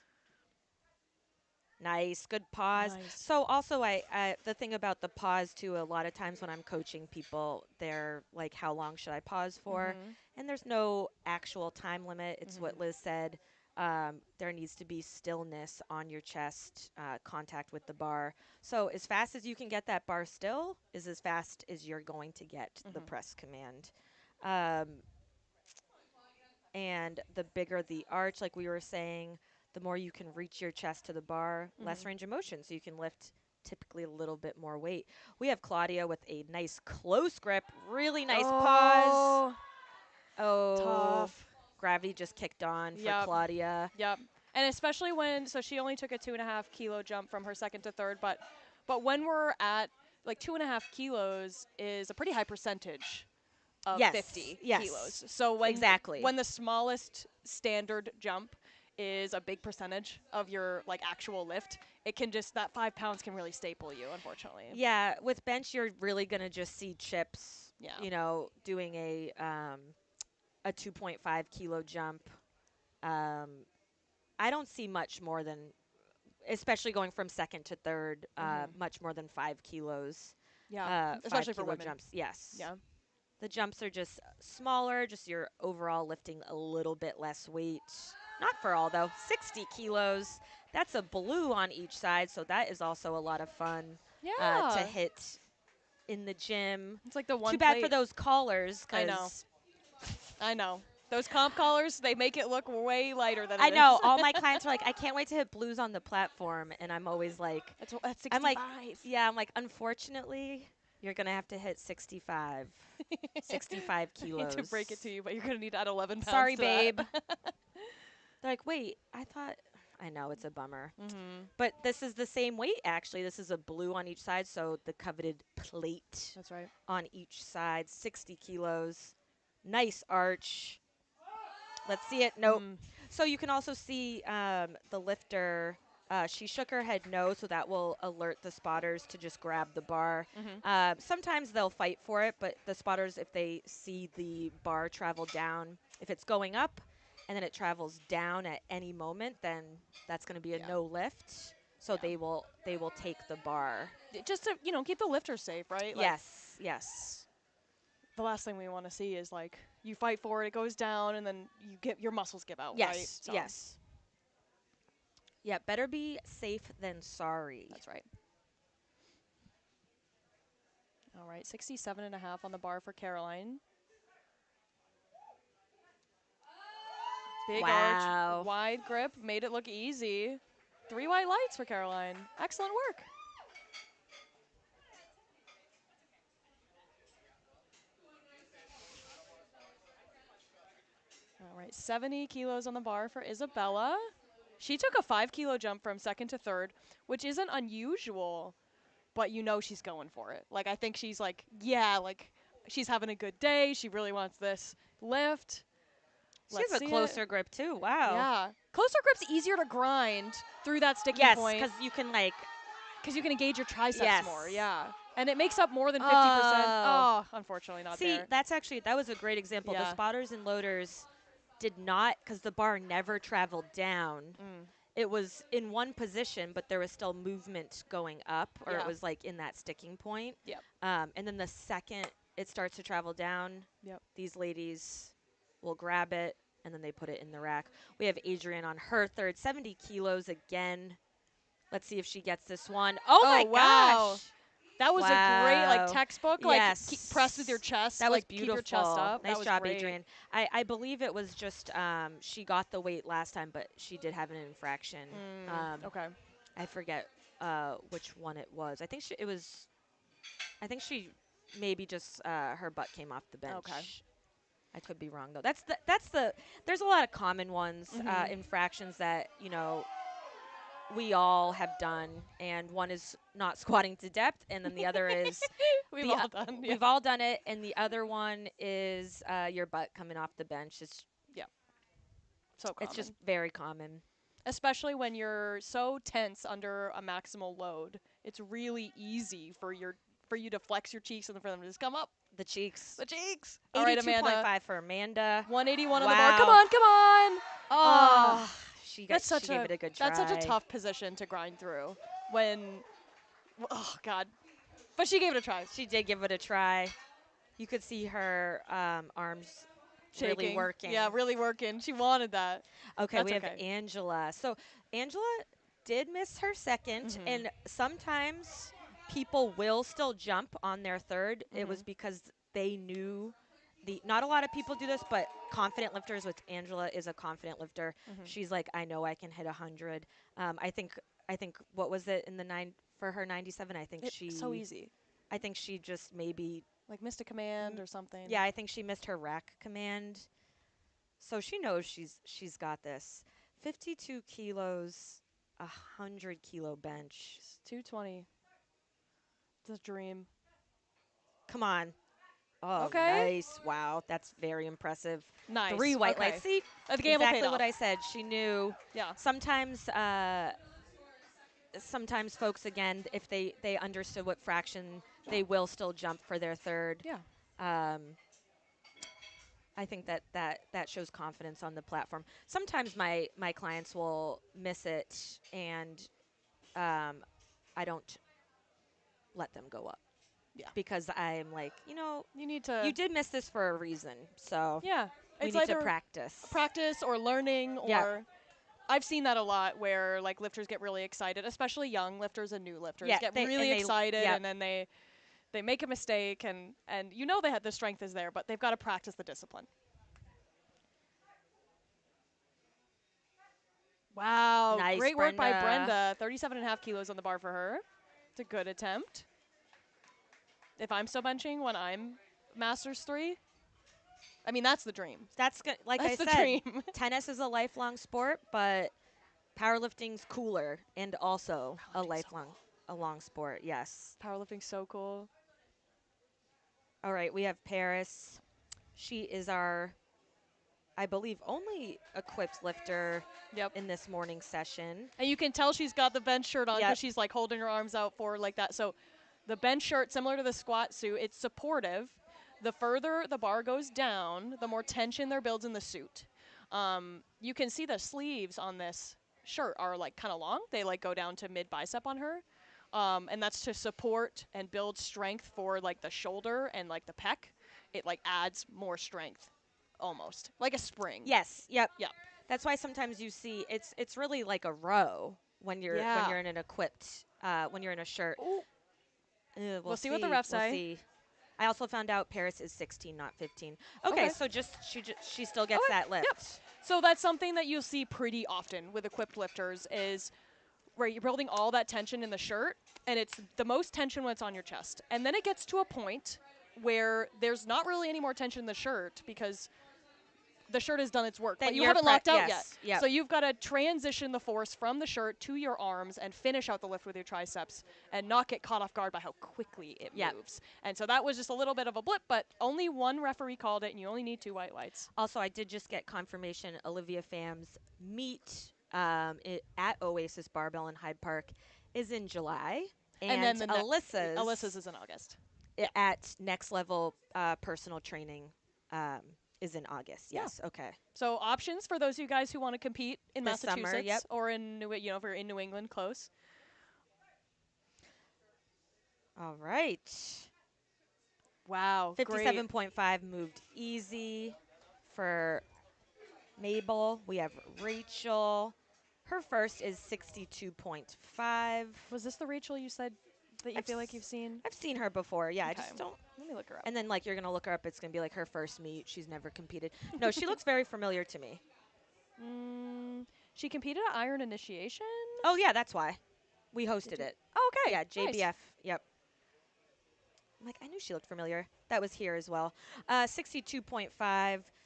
Nice, good pause. Nice. So also, the thing about the pause too, a lot of times when I'm coaching people, they're like, "How long should I pause for?" And there's no actual time limit. It's what Liz said. There needs to be stillness on your chest, contact with the bar. So as fast as you can get that bar still is as fast as you're going to get the press command. And the bigger the arch, like we were saying, the more you can reach your chest to the bar, less range of motion, so you can lift typically a little bit more weight. We have Claudia with a nice close grip, really nice pause. Oh, tough. Gravity just kicked on for Yep. Claudia. Yep. And especially so she only took a 2.5 kilo jump from her second to third, but when we're at like 2.5 kilos is a pretty high percentage of Yes, 50 yes. kilos. So when the smallest standard jump is a big percentage of your like actual lift, it can just that 5 pounds can really staple you, unfortunately. Yeah, with bench you're really gonna just see chips. Yeah. Doing a 2.5 kilo jump. I don't see much more than, especially going from second to third, much more than 5 kilos. Yeah, especially for women. Jumps. Yes. Yeah. The jumps are just smaller, just you're overall lifting a little bit less weight. Not for all, though. 60 kilos. That's a blue on each side, so that is also a lot of fun to hit in the gym. It's like the one Too bad plate. for those callers. I know. Those comp collars, they make it look way lighter than it I know. is. All my clients are like, I can't wait to hit blues on the platform. And I'm always like, That's 65. I'm like, unfortunately, you're going to have to hit 65. 65 I kilos. hate to break it to you, but you're going to need to add 11 pounds Sorry, to babe. that. They're like, wait, I know, it's a bummer. But this is the same weight, actually. This is a blue on each side, so the coveted plate. That's right. On each side, 60 kilos. Nice arch. Let's see it. Nope. So you can also see the lifter She shook her head no, so that will alert the spotters to just grab the bar. Sometimes they'll fight for it, but the spotters, if they see the bar travel down, if it's going up and then it travels down at any moment, then that's going to be a Yeah. no lift. So Yeah. they will take the bar. Just to, keep the lifters safe, right? Like, Yes, yes. the last thing we want to see is like you fight for it, it goes down, and then your muscles give out, right? Yes, yes. Yeah, better be safe than sorry. That's right. All right, 67.5 on the bar for Caroline. Big Wow. arch, wide grip, made it look easy. 3 white lights for Caroline. Excellent work. All right, 70 kilos on the bar for Isabella. She took a 5 kilo jump from second to third, which isn't unusual, but she's going for it. Like, I think she's like, yeah, like, she's having a good day. She really wants this lift. She Let's has a see closer it. grip too. Wow. Yeah. Closer grip's easier to grind through that sticking Yes, point. because you can like. Because you can engage your triceps Yes. more, yeah. And it makes up more than 50%. Oh. Oh, unfortunately not See, there. that was a great example. The Yeah. spotters and loaders did not, because the bar never traveled down. It was in one position, but there was still movement going up, or Yeah. it was like in that sticking point. Yep. And then the second it starts to travel down, Yep. these ladies will grab it, and then they put it in the rack. We have Adrienne on her third, 70 kilos again. Let's see if she gets this one. Oh my wow. gosh. That was a great, like, Wow. textbook. Yes. Like, press with your chest. That was like, beautiful. keep your chest up. Nice that was job, great. Adrienne. I believe it was just she got the weight last time, but she did have an infraction. Okay. I forget which one it was. I think she maybe just her butt came off the bench. Okay. I could be wrong though. There's a lot of common ones, infractions that we all have done, and one is not squatting to depth, and then the other is We've all done. Yeah. we've all done it, and the other one is your butt coming off the bench. So common. It's just very common. Especially when you're so tense under a maximal load. It's really easy for you to flex your cheeks and for them to just come up. The cheeks. The cheeks. All right, Amanda. 82.5 for Amanda. 181 on the Wow. bar. Come on, come on. Oh, she That's such gave it a good try. That's such a tough position to grind through when, oh God, but she gave it a try. She did give it a try. You could see her arms Shaking. really working. Yeah, really working. She wanted that. Okay, That's we have okay. Angela. So Angela did miss her 2nd, and sometimes people will still jump on their third. It was because they knew not a lot of people do this, but confident lifters, which Angela is a confident lifter. She's like, I know I can hit 100. I think what was it in the for her 97? I think It's so easy. I think she just maybe Like missed a command or something. Yeah, I think she missed her rack command. So she knows she's got this. 52 kilos, 100-kilo bench. 220. It's a dream. Come on. Oh, Okay. nice. Wow, that's very impressive. Nice. 3 white Okay. lights. See, The gamble exactly paid what off. I said. She knew. Yeah. Sometimes folks, again, if they understood what fraction, they will still jump for their third. Yeah. I think that shows confidence on the platform. Sometimes my clients will miss it, and I don't let them go up. Yeah. Because I'm like, You need to. you did miss this for a reason, so Yeah. we It's need to either practice. practice or learning or. Yeah. I've seen that a lot where like lifters get really excited, especially young lifters and new lifters Yeah, get they- really and they- excited yeah. and then they make a mistake and they had the strength is there, but they've got to practice the discipline. Wow, Nice, great work by Brenda. Brenda. 37.5 kilos on the bar for her. It's a good attempt. If I'm still benching when I'm Masters 3, I mean, that's the dream. That's good. Like That's I the said, dream. tennis is a lifelong sport, but powerlifting's cooler and also a long sport. Yes. Powerlifting's so cool. All right, we have Paris. She is our I believe, only equipped lifter Yep. in this morning session. And you can tell she's got the bench shirt on because Yep. she's like holding her arms out forward like that. So the bench shirt, similar to the squat suit, it's supportive. The further the bar goes down, the more tension there builds in the suit. You can see the sleeves on this shirt are like kind of long. They like go down to mid bicep on her. And that's to support and build strength for like the shoulder and like the pec. It like adds more strength almost like a spring. Yes. Yep. Yep. That's why sometimes you see it's really like a row when Yeah. you're in an equipped when you're in a shirt. Ooh. We'll see what the refs We'll say. see. I also found out Paris is 16, not 15. Okay, so she still gets Okay, that lift. yep. So that's something that you'll see pretty often with equipped lifters is where you're building all that tension in the shirt, and it's the most tension when it's on your chest. And then it gets to a point where there's not really any more tension in the shirt because the shirt has done its work, Then but you you're haven't locked out yet. yes, yep. So you've got to transition the force from the shirt to your arms and finish out the lift with your triceps and not get caught off guard by how quickly it Yep. moves. And so that was just a little bit of a blip, but only one referee called it, and you only need 2 white lights. Also, I did just get confirmation Olivia Pham's meet at Oasis Barbell in Hyde Park is in July. And then the Alyssa's is in August. at Next Level Personal Training is in August. Yes. Okay. So options for those of you guys who want to compete in This summer, Massachusetts yep. or in if you're in New England close. All right. Wow, great. 57.5 moved easy for Mabel. We have Rachel. Her first is 62.5. Was this the Rachel you said that you feel like you've seen? I've seen her before. Yeah, I Okay. just don't. Let me look her up. And then, like, you're going to look her up. It's going to be like her first meet. She's never competed. No, she looks very familiar to me. She competed at Iron Initiation. Oh, yeah, that's why. We hosted it. Oh, okay. Yeah, Nice. JBF. Yep. I'm like, I knew she looked familiar. That was here as well. 62.5.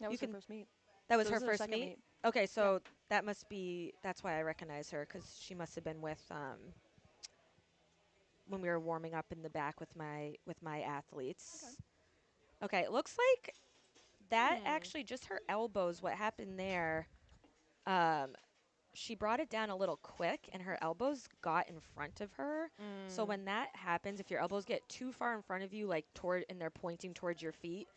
That was her first meet. That was So her this is her first second meet? Okay, so that must be, that's why I recognize her, because she must have been with, when we were warming up in the back with my athletes. Okay, it looks like that actually, just her elbows, what happened there, she brought it down a little quick, and her elbows got in front of her. So when that happens, if your elbows get too far in front of you, like and they're pointing towards your feet,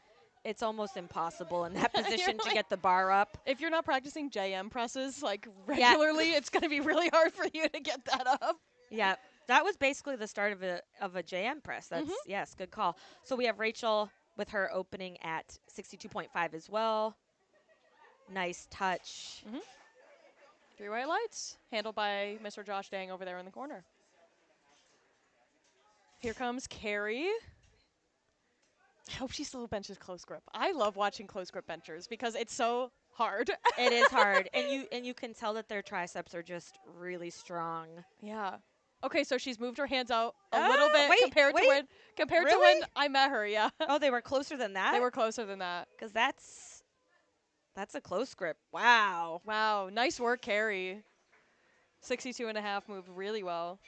it's almost impossible in that position to get the bar up. If you're not practicing JM presses like regularly, it's going to be really hard for you to get that up. Yeah, that was basically the start of a JM press. That's yes, good call. So we have Rachel with her opening at 62.5 as well. Nice touch. 3 white lights, handled by Mr. Josh Dang over there in the corner. Here comes Carrie. I hope she still benches close grip. I love watching close grip benchers because it's so hard. It is hard, and you can tell that their triceps are just really strong. Yeah. Okay, so she's moved her hands out a little bit compared to Really? when I met her. Yeah. Oh, they were closer than that? They were closer than that. Because that's a close grip. Wow. Wow, nice work, Carrie. 62.5 moved really well.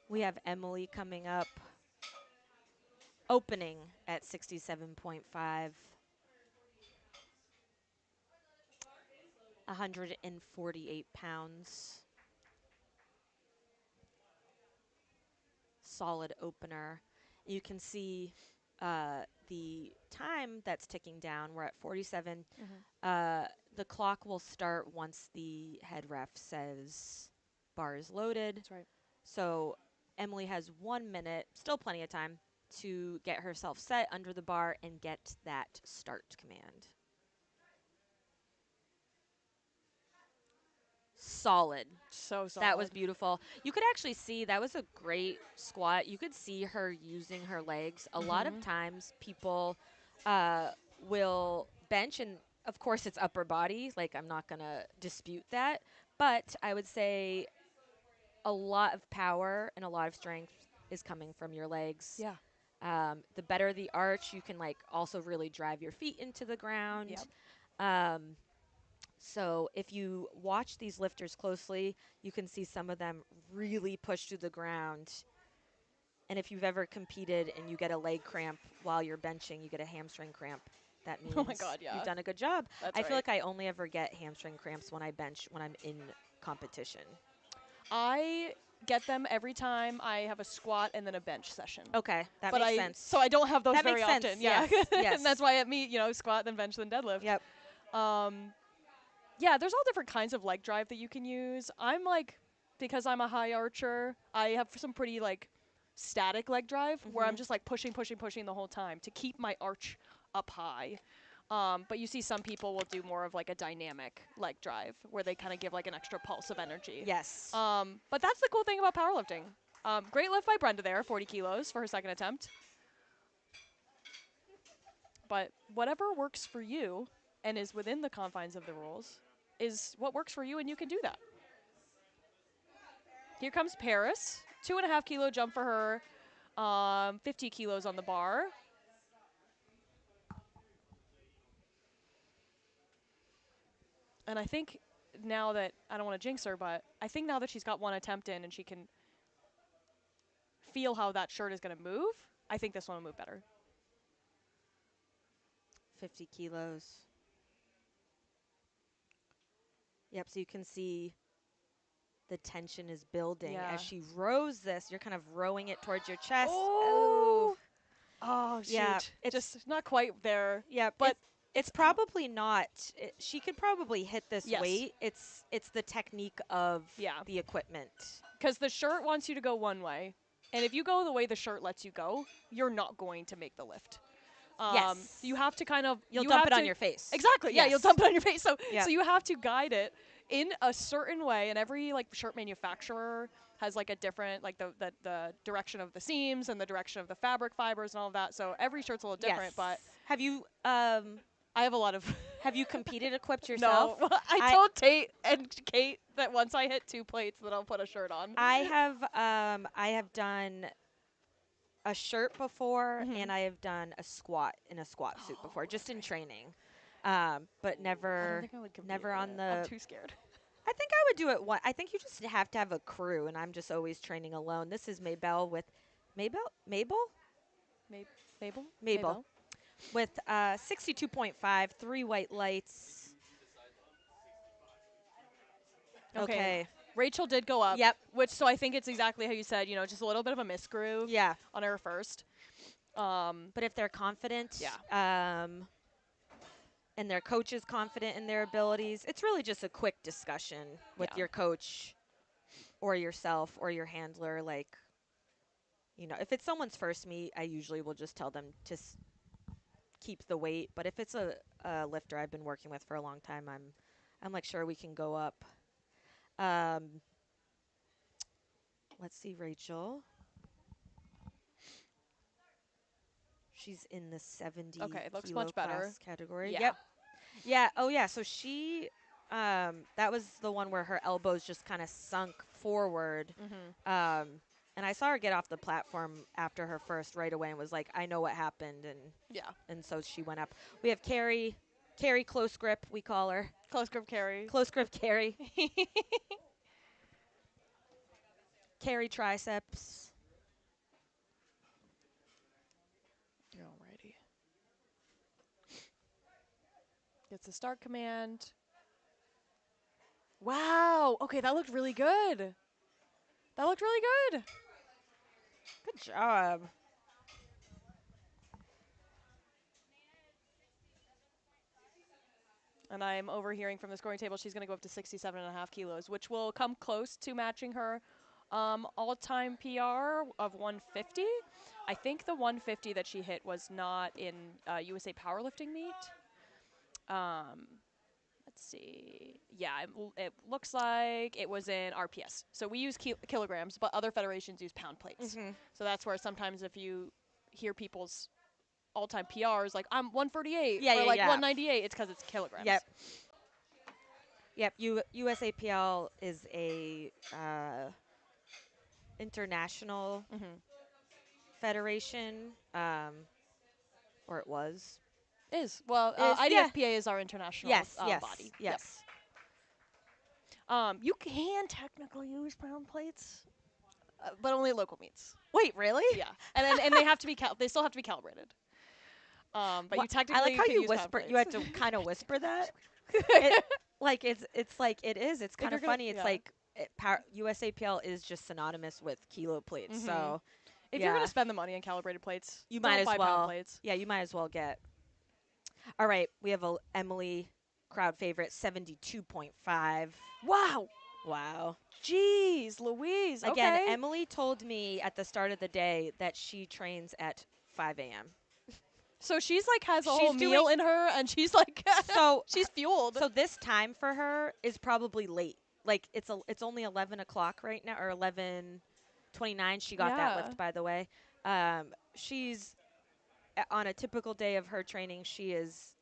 We have Emily coming up, opening at 67.5. 148 pounds. Solid opener. You can see the time that's ticking down. We're at 47. The clock will start once the head ref says bar is loaded. That's right. So Emily has 1 minute, still plenty of time, to get herself set under the bar and get that start command. Solid. So solid. That was beautiful. You could actually see that was a great squat. You could see her using her legs. A lot of times people will bench, and of course it's upper body. Like, I'm not going to dispute that. But I would say a lot of power and a lot of strength is coming from your legs. Yeah. The better the arch, you can like also really drive your feet into the ground. Yep. So if you watch these lifters closely, you can see some of them really push to the ground And if you've ever competed and you get a leg cramp while you're benching, you get a hamstring cramp. That means Oh my God, yeah. you've done a good job. That's I feel right. like I only ever get hamstring cramps when I bench when I'm in competition. I get them every time I have a squat and then a bench session. Okay, that But makes sense. so I don't have those That very makes sense, often. Yeah. yes, yes. And that's why at meet, squat, then bench, then deadlift. Yep. Yeah, there's all different kinds of leg drive that you can use. I'm like, because I'm a high archer, I have some pretty like static leg drive where I'm just like pushing the whole time to keep my arch up high. But you see some people will do more of like a dynamic leg drive where they kind of give like an extra pulse of energy. Yes. But that's the cool thing about powerlifting. Great lift by Brenda there, 40 kilos for her second attempt. But whatever works for you and is within the confines of the rules is what works for you, and you can do that. Here comes Paris. 2.5 kilo jump for her. 50 kilos on the bar. And I think now that, I don't want to jinx her, but I think now that she's got one attempt in and she can feel how that shirt is going to move, I think this one will move better. 50 kilos. Yep, so you can see the tension is building. Yeah. As she rows this, you're kind of rowing it towards your chest. Oh! Oh, shoot. Yeah, it's just not quite there. yeah, But it's probably not. She could probably hit this Yes. weight. It's the technique of Yeah. the equipment. Because the shirt wants you to go one way, and if you go the way the shirt lets you go, you're not going to make the lift. Yes. You have to kind of You'll you dump have it on to- your face. Exactly. Yeah, you'll Yes. dump it on your face. So Yeah. so you have to guide it in a certain way, and every like shirt manufacturer has like a different like the direction of the seams and the direction of the fabric fibers and all of that. So every shirt's a little different. Yes. But Have you I have a lot of have you competed equipped yourself? No, I told Tate and Kate that once I hit 2 plates, that I'll put a shirt on. I have done a shirt before, and I have done a squat in a squat suit before, just in training, but I don't never think I would compete never with on it. the. I'm too scared. I think I would do it one. I think you just have to have a crew, and I'm just always training alone. This is Mabel with Mabel Mabel. with 62.5, 3 white lights. Okay. Rachel did go up. Yep. So I think it's exactly how you said, just a little bit of a misgroove Yeah. on her first. But if they're confident, Yeah. and their coach is confident in their abilities, it's really just a quick discussion with Yeah. your coach or yourself or your handler. Like, if it's someone's first meet, I usually will just tell them to keep the weight. But if it's a lifter I've been working with for a long time, I'm like, sure, we can go up. Let's see, Rachel. She's in the 70 Okay, looks kilo much better. class category. Yeah. Yep. Yeah. Oh, yeah. So she, that was the one where her elbows just kind of sunk forward. And I saw her get off the platform after her first right away and was like, I know what happened. Yeah. And so she went up. We have Carrie Close Grip, we call her. Close grip carry. Close Grip Carrie. Carrie triceps. Alrighty. Gets the start command. Wow. Okay, that looked really good. That looked really good. Good job. And I'm overhearing from the scoring table she's going to go up to 67.5 kilos, which will come close to matching her all-time PR of 150. I think the 150 that she hit was not in USA Powerlifting meet. Let's see. Yeah, it looks like it was in RPS. So we use kilograms, but other federations use pound plates. So that's where sometimes if you hear people's all-time PRs, like I'm 148 Yeah, or yeah, like yeah. 198, it's because it's kilograms. Yep. Yep. USAPL is a international federation, or it was. Well, Yeah. IDFPA is our international Yes. body. Yes. Yep. You can technically use pound plates. but only at local meets. Wait, really? Yeah, and they have to be they still have to be calibrated. But you I technically like how can you use pound whisper. You plates. have to kind of whisper that. It, it's like it is. It's If kind you're of gonna, funny. It's yeah. like USAPL is just synonymous with kilo plates. Mhm. So If you're yeah, gonna spend the money on calibrated plates, you might don't as buy pound well. plates. Yeah, you might as well get. All right, we have a Emily crowd favorite 72.5. Wow. Wow. Jeez, Louise. Again, Okay. Emily told me at the start of the day that she trains at 5 a.m. So she's like has a whole She's meal doing in her, and she's like, so. she's fueled. So this time for her is probably late. Like it's only 11 o'clock right now, or 11:29. She got that Yeah. lift, by the way. She's on a typical day of her training. She is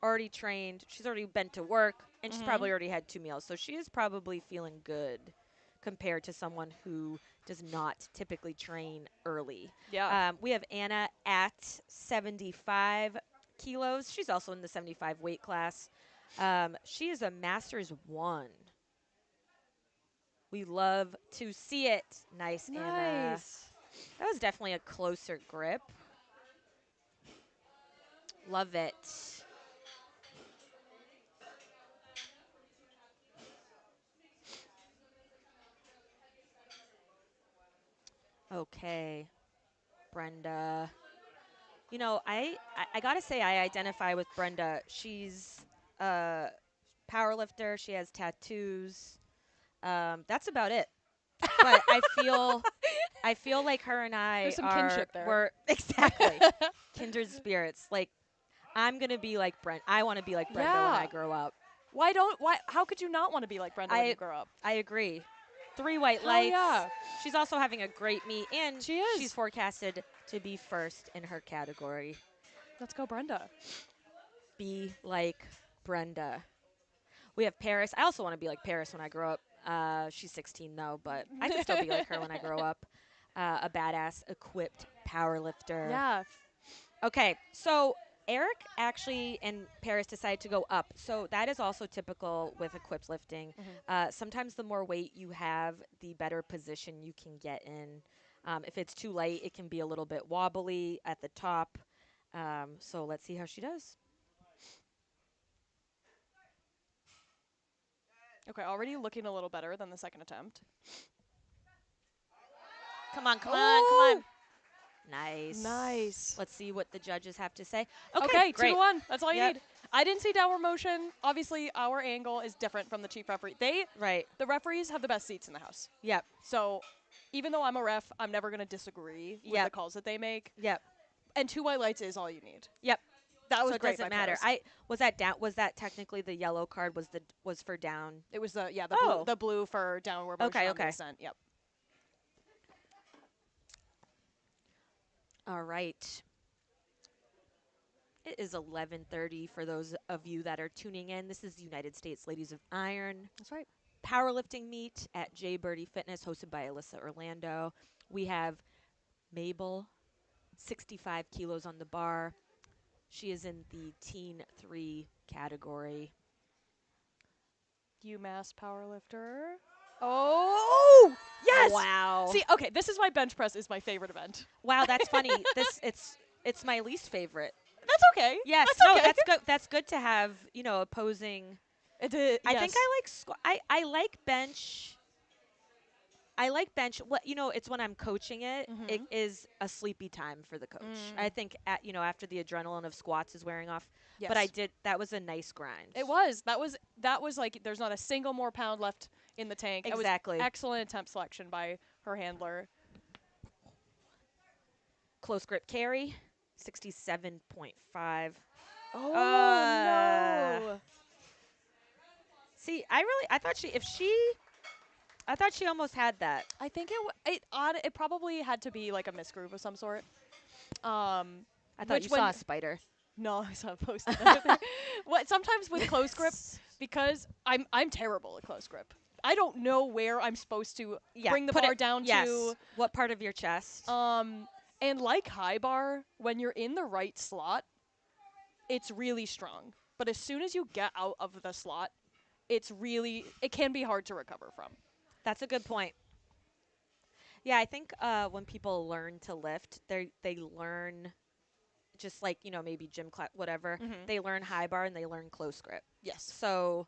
already trained. She's already been to work, and she's Mhm. probably already had 2 meals. So she is probably feeling good compared to someone who does not typically train early. Yeah. We have Anna at 75 kilos. She's also in the 75 weight class. She is a Masters 1. We love to see it. Nice, Anna. Nice. That was definitely a closer grip. Love it. Okay, Brenda. You know, I gotta say I identify with Brenda. She's a power lifter. She has tattoos. That's about it. But I feel like her and I There's some are kinship there. we're exactly kindred spirits. Like I'm gonna be like Brent. I want to be like Brenda when I Yeah. grow up. Why how could you not want to be like Brenda when you grow up? I agree. 3 white Hell lights. yeah. She's also having a great meet, and She she's is. forecasted to be first in her category. Let's go, Brenda. Be like Brenda. We have Paris. I also want to be like Paris when I grow up. She's 16 though, but I can still be like her when I grow up. A badass, equipped power lifter. Yeah. Okay, so Eric actually and Paris decided to go up. So that is also typical with equipped lifting. Sometimes the more weight you have, the better position you can get in. If it's too light, it can be a little bit wobbly at the top. So let's see how she does. Okay, already looking a little better than the second attempt. Come on, come on, come Oh! on. Nice. Nice. Let's see what the judges have to say. Okay, Great. 2-1. That's all you Yep. need. I didn't see downward motion. Obviously, our angle is different from the chief referee. Right. The referees have the best seats in the house. Yep. So, even though I'm a ref, I'm never going to disagree with the Yep. calls that they make. Yep. And 2 white lights is all you need. Yep. That was So it great doesn't by matter. Paris. Was that technically the yellow card was for down? It was the Oh. blue for downward motion Okay, on the okay. ascent. Yep. All right. It is 11:30 for those of you that are tuning in. This is the United States Ladies of Iron That's right. powerlifting meet at J Birdie Fitness, hosted by Alyssa Orlando. We have Mabel, 65 kilos on the bar. She is in the teen 3 category. UMass powerlifter. Oh yes! Wow. See, okay, this is why bench press is my favorite event. Wow, that's funny. It's my least favorite. That's okay. Yes, that's no, okay. that's good. That's good to have, opposing. I think I like I like bench. I like bench. It's when I'm coaching it. It Mhm. is a sleepy time for the coach. I Mm. think after the adrenaline of squats is wearing off. Yes. But that was a nice grind. It was. That was like there's not a single more pound left in the tank. Exactly. It was excellent attempt selection by her handler. Close grip carry, 67.5. Oh Uh, no. See, I thought she almost had that. I think it probably had to be like a misgroove of some sort. I thought Which you when saw a spider. No, I saw a post. What sometimes with close grip, because I'm terrible at close grip. I don't know where I'm supposed to bring the put bar it down yes. to. What part of your chest? And like high bar, when you're in the right slot, it's really strong. But as soon as you get out of the slot, it can be hard to recover from. That's a good point. Yeah, I think when people learn to lift, they learn just like, maybe gym class, whatever. Mm-hmm. They learn high bar and they learn close grip. Yes. So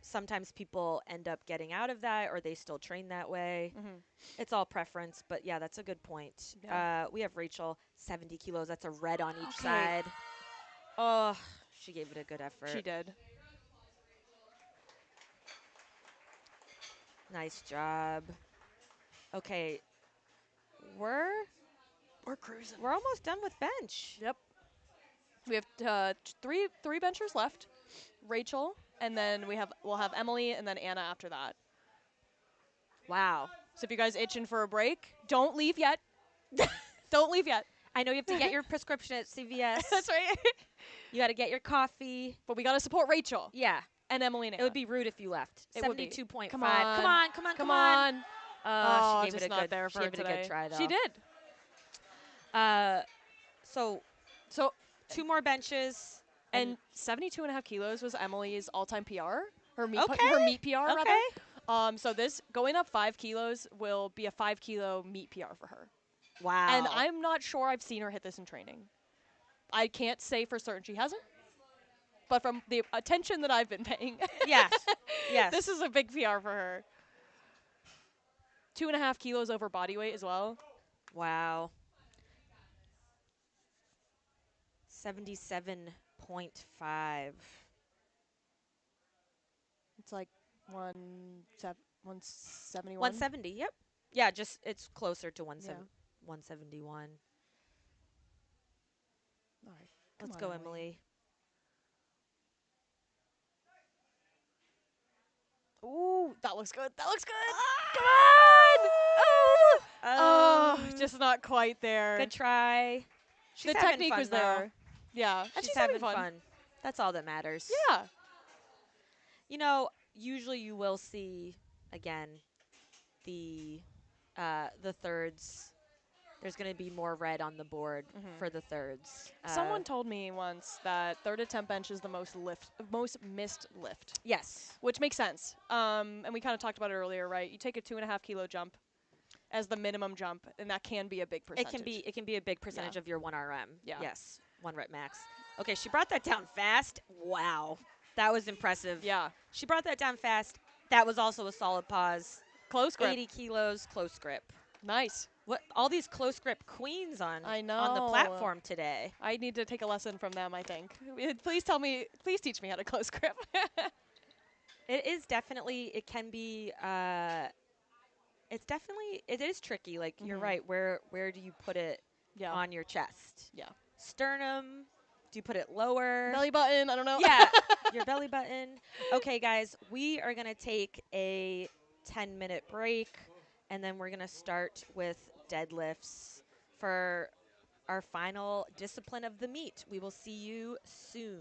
sometimes people end up getting out of that or they still train that way. Mm-hmm. It's all preference, but yeah, that's a good point. Yeah. We have Rachel, 70 kilos. That's a red on each Okay. side. Oh, she gave it a good effort. She did. Nice job. Okay, we're We're cruising. we're almost done with bench. Yep. We have three benchers left. Rachel, and then we'll have Emily, and then Anna after that. Wow. So if you guys itching for a break, don't leave yet. Don't leave yet. I know you have to get your prescription at CVS. That's right. You got to get your coffee. But we gotta support Rachel Yeah. and Emily and Anna. It would be rude if you left. It would be. 72.5. Come on. Come on, come on, Come on. She gave just it a not good there she for gave it a today. good try though. She did. So So 2 more benches and 72 and a half kilos was Emily's all-time PR. Her meet Okay. her meet PR Okay. rather. So this going up 5 kilos will be a 5 kilo meet PR for her. Wow. And I'm not sure I've seen her hit this in training. I can't say for certain she hasn't. But from the attention that I've been paying, Yes. Yes. this is a big PR for her. 2.5 kilos over body weight as well. Wow. 77.5. It's like 171. 170. Yep. Yeah, just it's closer to 171. All right. Let's go, Emily. Ooh, that looks good. That looks good. Come on! Um, Just not quite there. Good try. She's The having technique fun, was though. there. Yeah, and She's having fun. That's all that matters. Yeah. Usually you will see again the thirds. There's going to be more red on the board for the thirds. Someone told me once that third attempt bench is the most missed lift, Yes. which makes sense. And we kind of talked about it earlier, right? You take a 2.5 kilo jump as the minimum jump, and that can be a big percentage. It can be a big percentage of your 1 RM. Yeah. Yes. 1 rep max. Okay, she brought that down fast. Wow. That was impressive. Yeah. She brought that down fast. That was also a solid pause. Close grip. 80 kilos, close grip. Nice. What all these close grip queens on I on the know. platform today. I need to take a lesson from them, I think. Please teach me how to close grip. It is definitely it can be it is tricky. Like you're right. Where do you put it Yeah. on your chest? Yeah. Sternum. Do you put it lower? Belly button, I don't know. Yeah, your belly button. Okay, guys, we are going to take a 10-minute break, and then we're going to start with deadlifts for our final discipline of the meet. We will see you soon.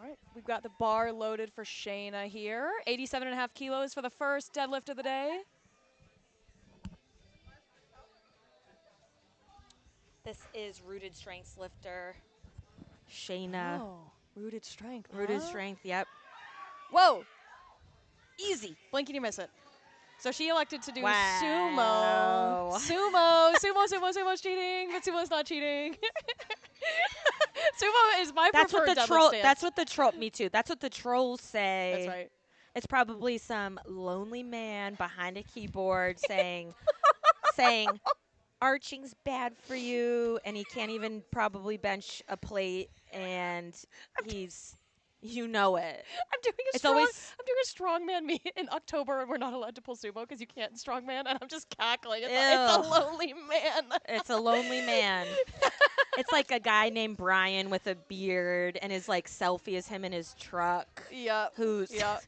All right, we've got the bar loaded for Shayna here. 87.5 kilos for the first deadlift of the day. This is rooted strength lifter. Shayna. Oh, rooted strength. Rooted huh? strength, yep. Whoa, Easy. blink and you miss it. So she elected to do sumo. Wow. Sumo's cheating, but sumo's not cheating. Sumo is my That's what preferred the deadlift troll. stance. That's what the troll. Me too. That's what the trolls say. That's right. It's probably some lonely man behind a keyboard saying, arching's bad for you, and he can't even probably bench a plate, and he's, you know it. I'm doing a It's strong. always I'm doing a strongman meet in October, and we're not allowed to pull sumo because you can't strongman, and I'm just cackling. It's a Ew. lonely man. It's a lonely man. It's like a guy named Brian with a beard, and his like selfie is him in his truck. Yep. Who's Yep.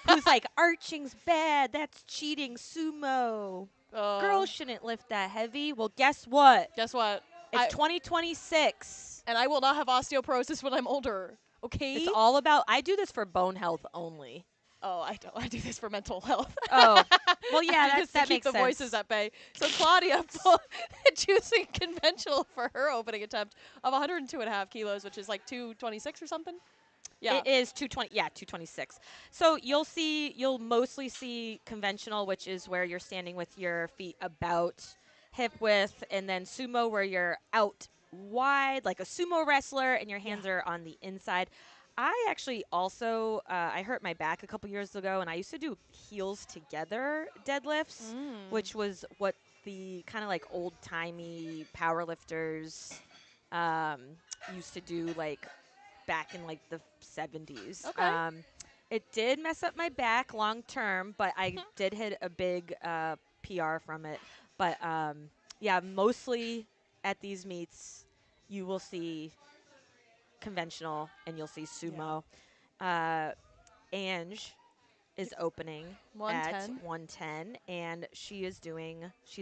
who's like, arching's bad. That's cheating. Sumo. Girls shouldn't lift that heavy. Well, guess what? Guess what? It's 2026. And I will not have osteoporosis when I'm older. Okay. It's all about. I do this for bone health only. Oh, I don't. I do this for mental health. Oh, well, yeah, I do that this to that keep makes the sense. voices at bay. So Claudia choosing conventional for her opening attempt of 102.5 kilos, which is like 226 or something. Yeah. It is 220. Yeah, 226. So you'll mostly see conventional, which is where you're standing with your feet about hip width, and then sumo where you're out wide like a sumo wrestler and your hands are on the inside. I actually also I hurt my back a couple years ago, and I used to do heels together deadlifts, which was what the kind of like old timey power lifters used to do, like back in like the 70s. Okay. It did mess up my back long term, but I did hit a big PR from it. But yeah, mostly at these meets, you will see conventional and you'll see sumo. Ange is opening at 110. 110, and she's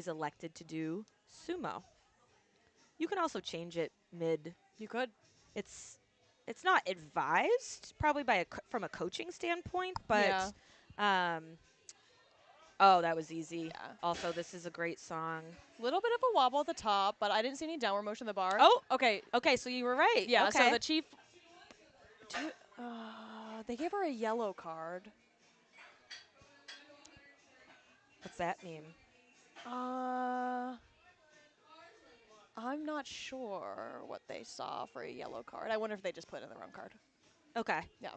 elected to do sumo. You can also change it mid. You could. It's it's not advised probably by from a coaching standpoint, but oh, that was easy. Yeah. Also, this is a great song. Little bit of a wobble at the top, but I didn't see any downward motion in the bar. Oh, Okay. okay, so you were right. Yeah. Okay. So the chief. They gave her a yellow card. What's that mean? I'm not sure what they saw for a yellow card. I wonder if they just put in the wrong card. Okay. Yeah.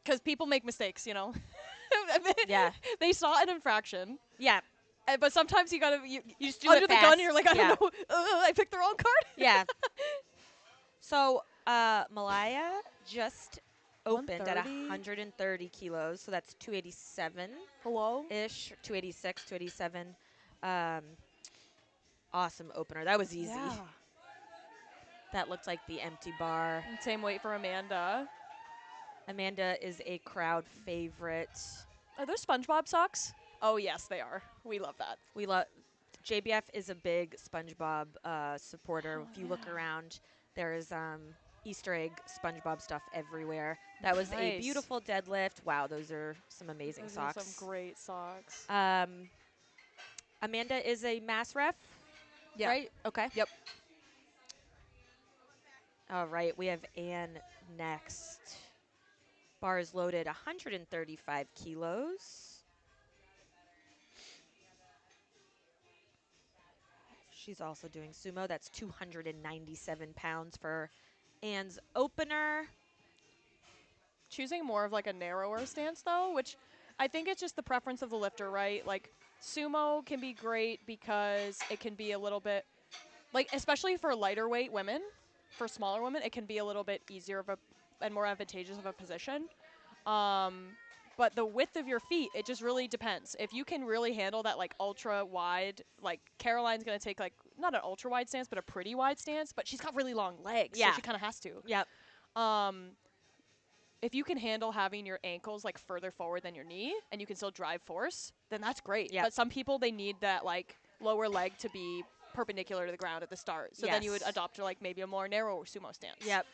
Because people make mistakes, you know. Yeah. They saw an infraction, Yeah. but sometimes you gotta you just do under it the gun. fast. You're like, I Yeah. don't know. I picked the wrong card. Yeah. So, Malaya just opened at 130. 130 kilos, so that's 287 Hello. ish, 286, 287. Awesome opener. That was easy. Yeah. That looked like the empty bar. And same weight for Amanda. Amanda is a crowd favorite. Are those SpongeBob socks? Oh yes, they are. We love that. We love JBF is a big SpongeBob supporter. Oh, If you look around, there is Easter egg SpongeBob stuff everywhere. That was a Nice. beautiful deadlift. Wow, those are some amazing Those socks. are some great socks. Amanda is a mass ref, Yeah. right? Okay. Yep. All right, we have Anne next. Bar is loaded, 135 kilos. She's also doing sumo. That's 297 pounds for Anne's opener. Choosing more of like a narrower stance though, which I think it's just the preference of the lifter, right? Like sumo can be great because it can be a little bit like, especially for lighter weight women, for smaller women, it can be a little bit easier of a and more advantageous of a position. But the width of your feet, it just really depends. If you can really handle that like ultra wide, like Caroline's gonna take like not an ultra wide stance, but a pretty wide stance, but she's got really long legs, Yeah. so she kind of has to. Yep. If you can handle having your ankles like further forward than your knee and you can still drive force, then that's great. Yep. But some people, they need that like lower leg to be perpendicular to the ground at the start. So then you would Yes. adopt like maybe a more narrow sumo stance. Yep.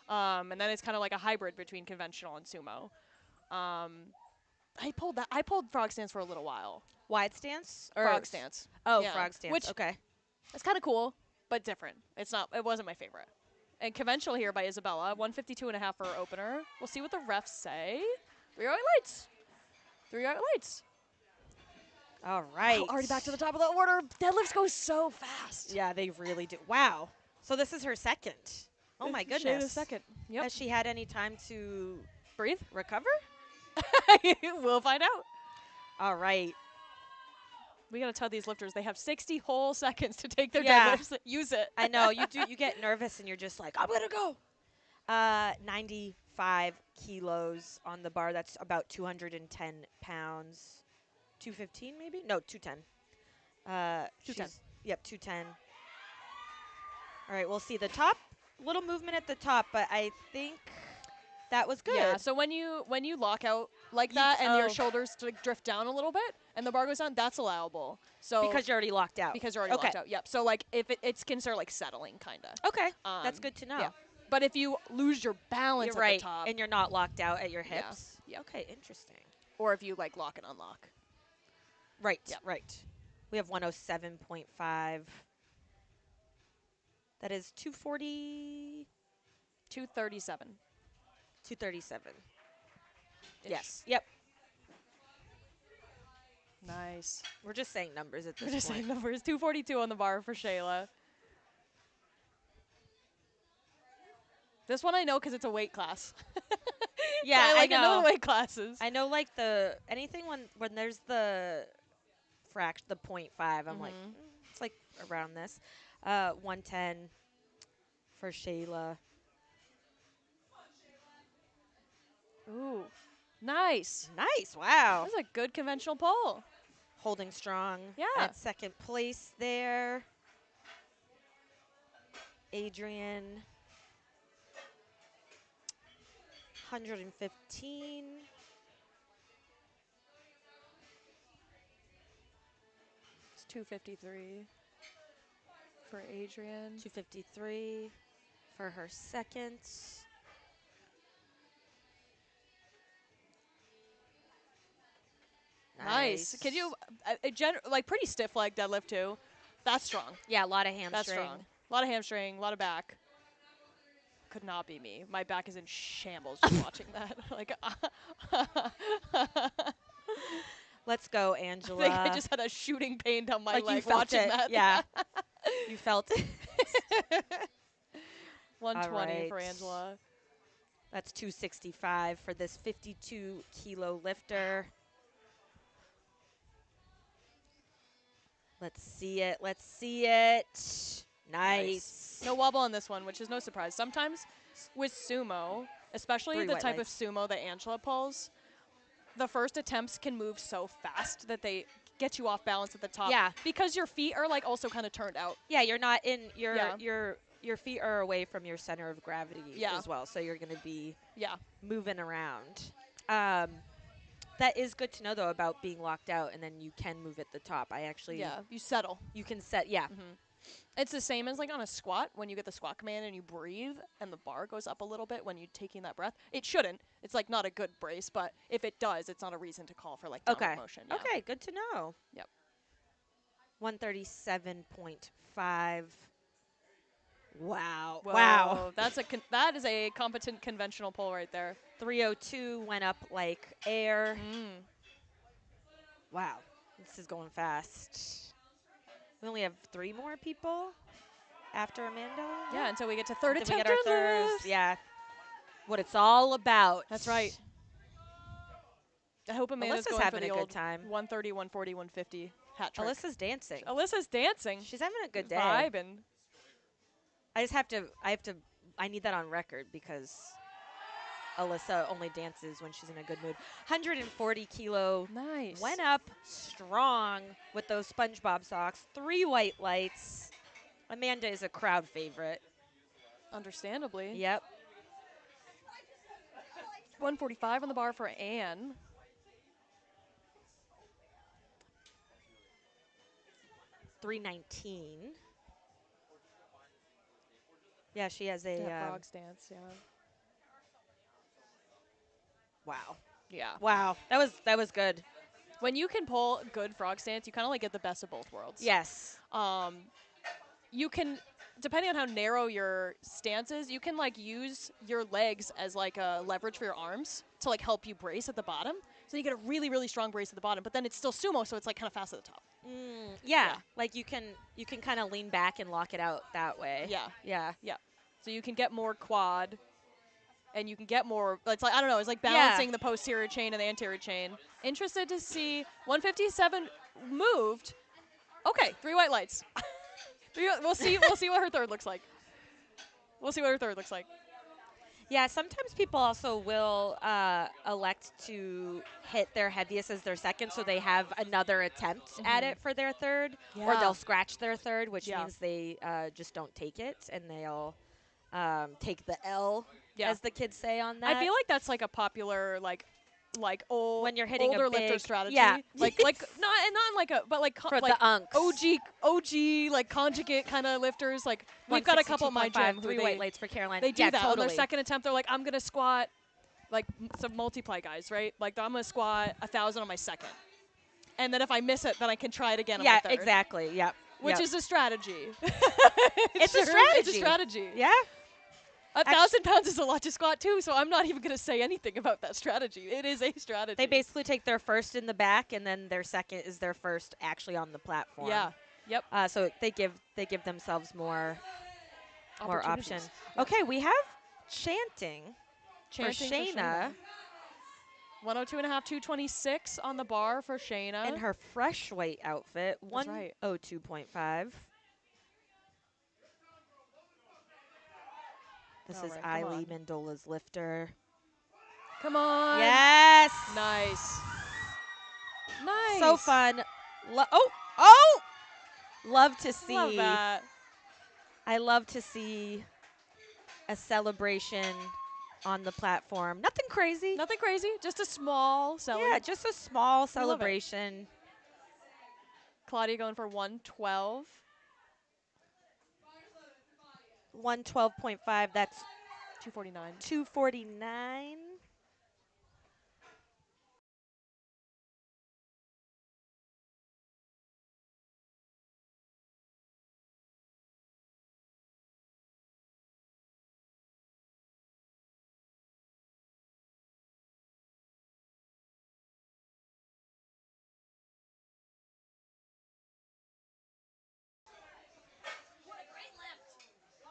And then it's kind of like a hybrid between conventional and sumo. I pulled frog stance for a little while. Wide stance? Or Frog stance. Oh, Yeah. frog stance. Which Okay. it's kind of cool, but different. It wasn't my favorite. And conventional here by Isabella, 152.5 for her opener. We'll see what the refs say. 308 lights. 308 lights. All right. Wow, already back to the top of the order. Deadlifts go so fast. Yeah, they really do. Wow. So this is her second. Oh my Shayla's goodness. second. Yep. Has she had any time to Breathe. recover? We'll find out. All right. We gotta tell these lifters they have 60 whole seconds to take their Yeah. deadlifts. Use it. I know you do. You get nervous and you're just like, I'm gonna go. 95 kilos on the bar. That's about 210 pounds. 215 maybe? No, 210. 210. Yep, 210. All right, we'll see the top. Little movement at the top, but I think that was good. Yeah. So when you lock out like You that and your oh. shoulders drift down a little bit and the bar goes down, that's allowable. So Because you're already locked out. because you're already Okay. locked out. Yep. So like if it's considered like settling kinda. Okay, that's good to know. Yeah. But if you lose your balance You're right, at the top, and you're not locked out at your Yeah. hips. Yep. Okay, interesting. or if you like lock and unlock. Right, Yep. right. We have 107.5. That is 240, 237. 237. -ish. Yes. Yep. Nice. We're just saying numbers at We're this just point. saying numbers. 242 on the bar for Shayla. This one I know because it's a weight class. Yeah, I I know. know the weight classes. I know, like anything when there's the the 0.5. I'm like, it's like around this. 110 for Shayla. Ooh, nice. Nice. Wow. That's a good conventional pull. Holding strong. Yeah. At second place there. Adrian. 115. It's 253 for Adrian. 253 for her second. Nice. Can you like pretty stiff leg deadlift too? That's strong. Yeah, a lot of hamstring. That's strong. A lot of hamstring, a lot of back. Could not be me. My back is in shambles just watching that. Like, Let's go, I Angela. think I just had a shooting pain down my like leg you felt watching it. that. Yeah. You felt it. 120 for right. Angela. That's 265 for this 52-kilo lifter. Let's see it. Let's see it. Nice. No wobble on this one, which is no surprise. Sometimes with sumo, especially Three the white type lights. of sumo that Angela pulls, the first attempts can move so fast that they get you off balance at the top. Yeah. Because your feet are like also kind of turned out. Yeah, you're not in Yeah. your feet are away from your center of gravity Yeah. as well, so you're going to be Yeah. moving around. That is good to know though about being locked out and then you can move at the top. I actually Yeah. You settle. you can set It's the same as like on a squat when you get the squat command and you breathe and the bar goes up a little bit when you're taking that breath. It shouldn't. It's like not a good brace, but if it does, it's not a reason to call for like downward motion. Yeah. Okay, good to know. Yep. 137.5. Wow. Whoa, Wow. that is a competent conventional pull right there. 302 went up like air. Wow. This is going fast. We only have 3 more people after Amanda. Yeah, until we get to third Until we attempt get our thirds. deadlift. Yeah. What it's all about. That's right. I hope Amanda's Alyssa's going having for the a good old time. 130, 140, 150 hat trick. Alyssa's dancing. Alyssa's dancing. She's having a good day. Vibing. I need that on record because Alyssa only dances when she's in a good mood. 140 kilo. Nice. Went up strong with those SpongeBob socks. 3 white lights. Amanda is a crowd favorite. Understandably. Yep. 145 on the bar for Anne. $319. Yeah, she has a Yeah, frog stance, yeah. Wow. Yeah. Wow. That was good. When you can pull good frog stance, you kind of like get the best of both worlds. Yes. You can, depending on how narrow your stance is, you can like use your legs as like a leverage for your arms to like help you brace at the bottom. So you get a really, really strong brace at the bottom, but then it's still sumo, so it's like kind of fast at the top. Yeah. Yeah. Like you can kind of lean back and lock it out that way. Yeah. Yeah. Yeah. So you can get more quad, and you can get more. It's like I don't know. It's like Yeah. balancing the posterior chain and the anterior chain. Interested to see 157 moved. Okay, 3 white lights. We'll see. We'll see what her third looks like. We'll see what her third looks like. Yeah, sometimes people also will elect to hit their heaviest as their second, so they have another attempt at it for their third, or Yeah. they'll scratch their third, which Yeah. means they just don't take it, and they'll take the L, Yeah. as the kids say on that. I feel like that's like a popular like old when you're hitting older a big, lifter strategy. yeah, Like not like a but like for like the unks. OG like conjugate kind of lifters. Like we've got a couple at my gym who 3 white lights for Caroline. they do yeah, that on their totally. second attempt. They're like, I'm gonna squat like some multiply guys, right? Like I'm gonna squat 1,000 on my second, and then if I miss it, then I can try it again on my Yeah, third. exactly. Yep. Which yep. is a strategy. It's a It's a strategy. strategy. Yeah. 1,000 pounds is a lot to squat too, so I'm not even going to say anything about that strategy. It is a strategy. They basically take their first in the back, and then their second is their first actually on the platform. Yeah. Yep. So they give themselves more option. Opportunities. Okay, we have chanting for Chanting for Shayna 102.5, 226 on the bar for Shayna. in her fresh weight outfit. That's right. 102.5. This All is right, come Eileen on. Mendola's lifter. Come on. Yes. Nice. Nice. So fun. Oh! Love to see. Love that. I love to see a celebration on the platform. Nothing crazy. Nothing crazy. Just a small celly. Yeah, just a small love it. celebration. Claudia going for 112. 112.5. That's 249. 249.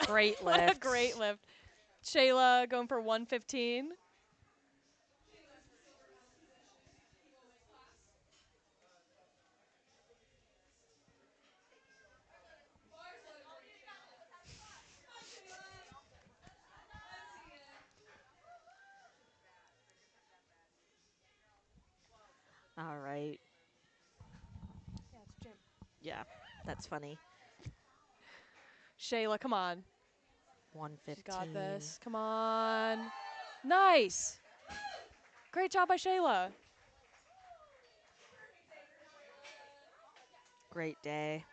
Great lift. What a great lift. Shayla going for 115. All right. Yeah, it's Jim. Yeah, that's funny. Shayla, come on. 115. She's got this. Come on. Nice. Great job by Shayla. Great day.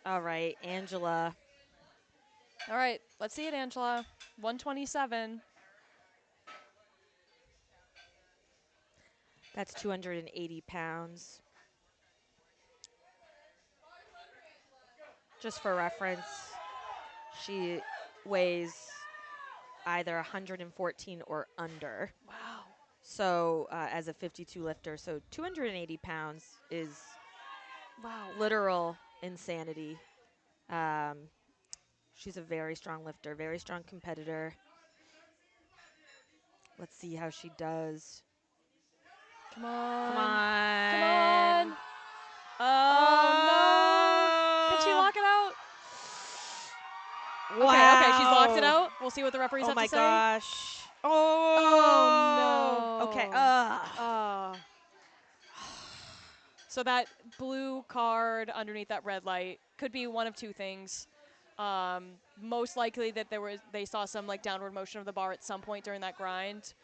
All right, Angela. All right, let's see it, Angela. 127. That's 280 pounds. Just for reference, she weighs either 114 or under. Wow. So as a 52 lifter, so 280 pounds is Wow. literal insanity. She's a very strong lifter, very strong competitor. Let's see how she does. Come on. Come on. Come on. Oh, no. Can she lock it out? Wow. Okay, she's locked it out. We'll see what the referees Oh have my to say. gosh. Oh, no. Okay. So that blue card underneath that red light could be one of two things. Most likely that they saw some like downward motion of the bar at some point during that grind.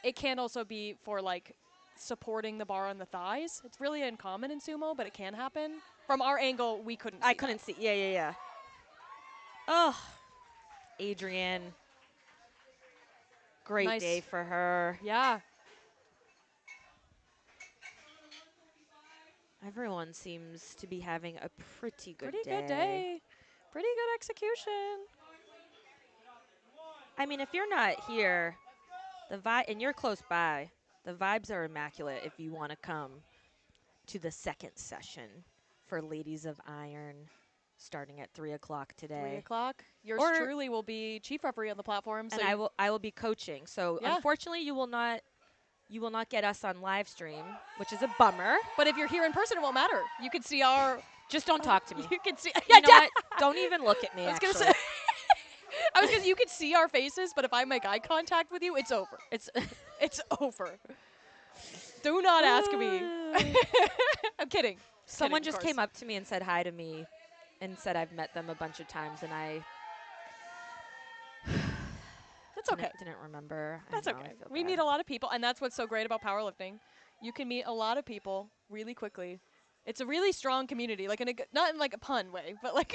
It can also be for like supporting the bar on the thighs. It's really uncommon in sumo, but it can happen. From our angle, we couldn't see I couldn't see. Yeah. Oh, Adrienne. Great Nice. day for her. Yeah. Everyone seems to be having a pretty good Pretty day. good day. Pretty good execution. I mean, if you're not here, the vibe, and you're close by, the vibes are immaculate if you want to come to the second session for Ladies of Iron starting at 3 o'clock 3 today. o'clock. Yours Or- truly will be chief referee on the platform. And So I will be coaching. So Yeah. unfortunately you will not get us on live stream, which is a bummer. but if you're here in person, it won't matter. You can see our. Just don't talk to me. You can see. You know what? Don't even look at me, I was gonna actually. say. I was gonna. You can see our faces, but if I make eye contact with you, it's over. It's over. Do not ask me. I'm kidding. Someone Kidding, of just course. came up to me and said hi to me and said I've met them a bunch of times, and I That's okay. didn't remember. I That's know, I okay. feel We bad. meet a lot of people, and that's what's so great about powerlifting. You can meet a lot of people really quickly. It's a really strong community, like not in like a pun way, but like,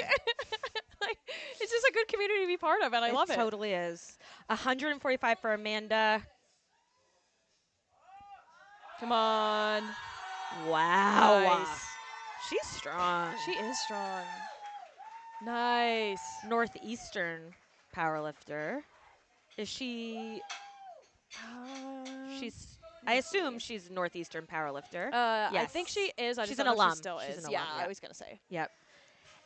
like it's just a good community to be part of, and I love it. Totally is. 145 for Amanda. Come on. Wow. Nice. She's strong. She is strong. Nice. Northeastern powerlifter. Is she? She's. I assume she's a Northeastern powerlifter. I think she is. I She's just an don't know if alum. she still She's is. an Yeah, alum, I yeah. was gonna say. Yep.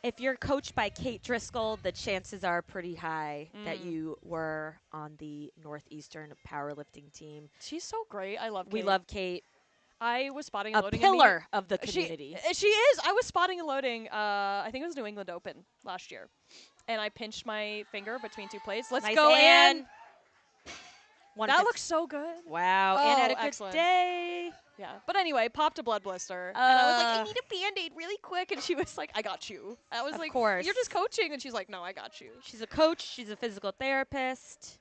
If you're coached by Kate Driscoll, the chances are pretty high that you were on the Northeastern powerlifting team. She's so great. I love. We Kate. love Kate. I was spotting and A loading. pillar of the community. She is. I was spotting and loading. I think it was New England Open last year, and I pinched my finger between two plates. Let's Nice, go, Ann. Ann. That looks so good. Wow. Oh, Ann had a good excellent. day. Yeah. But anyway, popped a blood blister, and I was like, I Uh. need a Band-Aid really quick, and she was like, I got you. I was Of like, course. You're just coaching, and she's like, No, I got you. She's a coach. She's a physical therapist.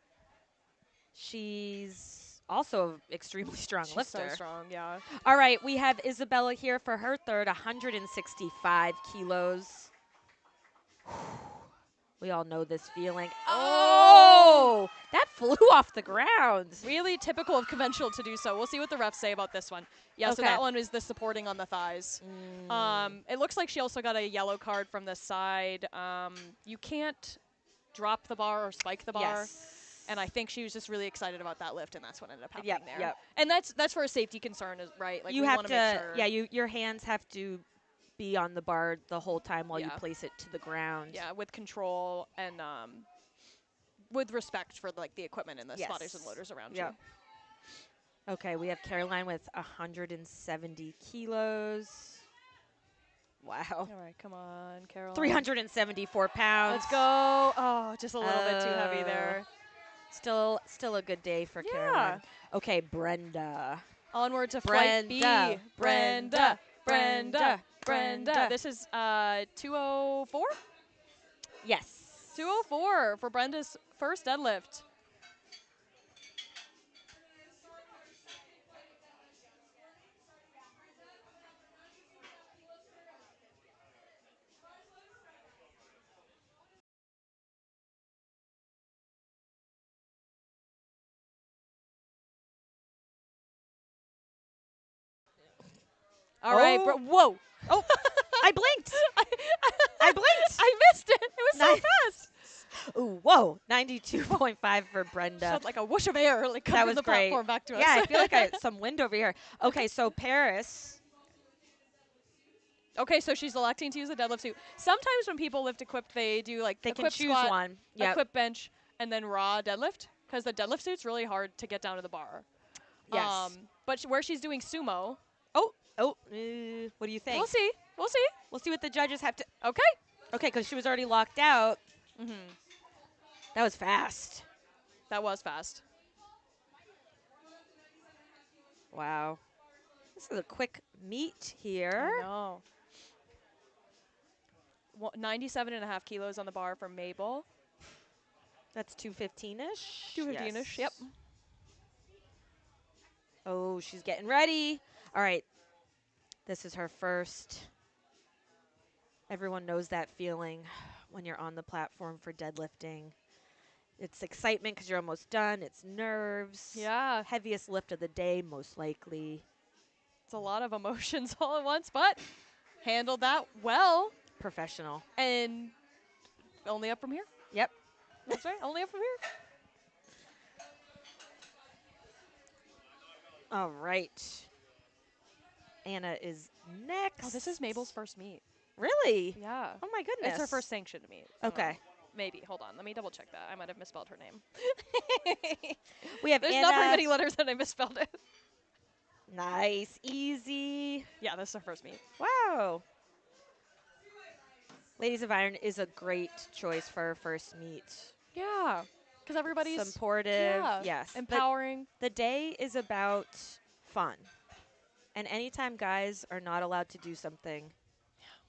She's also an extremely strong She's lifter. so strong. Yeah. All right, we have Isabella here for her third, 165 kilos. We all know this feeling. Oh, that flew off the ground. Really typical of conventional to do so. We'll see what the refs say about this one. Yeah, so Okay. that one is the supporting on the thighs. It looks like she also got a yellow card from the side. You can't drop the bar or spike the bar. Yes. And I think she was just really excited about that lift, and that's what ended up happening Yep, there. yep. And that's for a safety concern, right? Like You we have want to, make sure. yeah, your hands have to be on the bar the whole time while you Yeah. place it to the ground. Yeah, with control and with respect for like the equipment and the Yes. spotters and loaders around Yep. you. Okay, we have Caroline with 170 kilos. Wow. All right, come on, Caroline. 374 pounds. Let's go. Oh, just a little bit too heavy there. Still a good day for Yeah. Caroline. Okay, Brenda. Onward to flight B. Brenda. Brenda. Brenda. Brenda. Brenda. This is 204? Yes. 204 for Brenda's first deadlift. All right. Oh. Whoa. Oh, I blinked. I blinked. I missed it. It was so Nice. fast. Ooh, whoa. 92.5 for Brenda. Felt like a whoosh of air like come That from was the great. platform back to us. Yeah, I feel like I had some wind over here. Okay, so Paris. Okay, so she's electing to use the deadlift suit. Sometimes when people lift equipped, they do like They can equipped choose squat, one. Yep. equipped bench, and then raw deadlift because the deadlift suit's really hard to get down to the bar. Yes. But where she's doing sumo, what do you think? we'll see. We'll see. We'll see what the judges have to. Okay. Okay, because she was already locked out. Mm-hmm. That was fast. That was fast. Wow. This is a quick meet here. I know. 97.5 kilos on the bar for Mabel. That's 215-ish. 215-ish, yep. Oh, she's getting ready. All right. This is her first. Everyone knows that feeling when you're on the platform for deadlifting. It's excitement because you're almost done. It's nerves. Yeah. Heaviest lift of the day, most likely. It's a lot of emotions all at once, but handled that well. Professional. And only up from here. Yep. That's right. Only up from here. All right. Anna is next. Oh, this is Mabel's first meet. Really? Yeah. Oh my goodness. It's her first sanctioned meet. Okay. Maybe. Hold on. Let me double check that. I might have misspelled her name. We have There's Anna. not very many letters that I misspelled it. Nice. Easy. Yeah, this is her first meet. Wow. Ladies of Iron is a great choice for her first meet. Yeah. Because everybody's Supportive. Yes. empowering. The day is about fun. And anytime guys are not allowed to do something,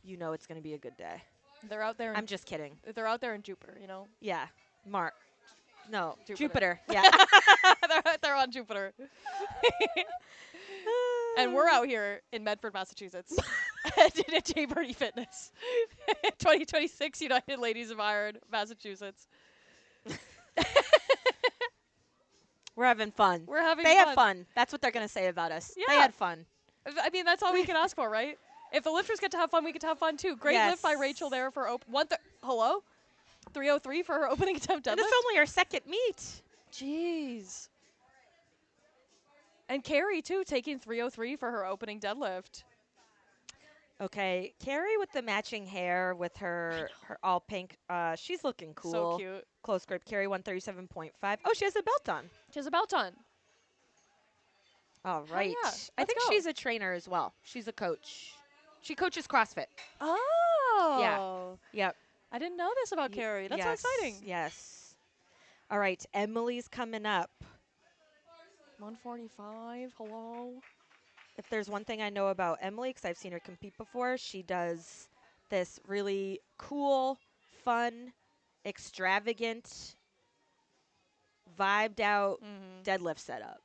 you know it's going to be a good day. They're out there. I'm just kidding. They're out there in Jupiter, you know. Yeah. No. Jupiter. Yeah. they're on Jupiter. And we're out here in Medford, Massachusetts at J. Birdie Fitness. 2026 United Ladies of Iron, Massachusetts. We're having fun. We're having They fun. have fun. That's what they're going to say about us. They Yeah. had fun. I mean, that's all we can ask for, right? If the lifters get to have fun, we get to have fun too. Great lift by Yes. Rachel there for hello? 303 for her opening attempt deadlift. And it's only our second meet. Jeez. And Carrie, too, taking 303 for her opening deadlift. Okay, Carrie with the matching hair with her all pink. She's looking cool. So cute. Close grip. Carrie 137.5. Oh, she has a belt on. She has a belt on. All right. yeah. I Let's think go. she's a trainer as well. She's a coach. She coaches CrossFit. Oh. Yep. I didn't know this about Carrie. That's so exciting. Yes. All right, Emily's coming up. 145. Hello. If there's one thing I know about Emily, because I've seen her compete before, she does this really cool, fun, extravagant, vibed out deadlift setup.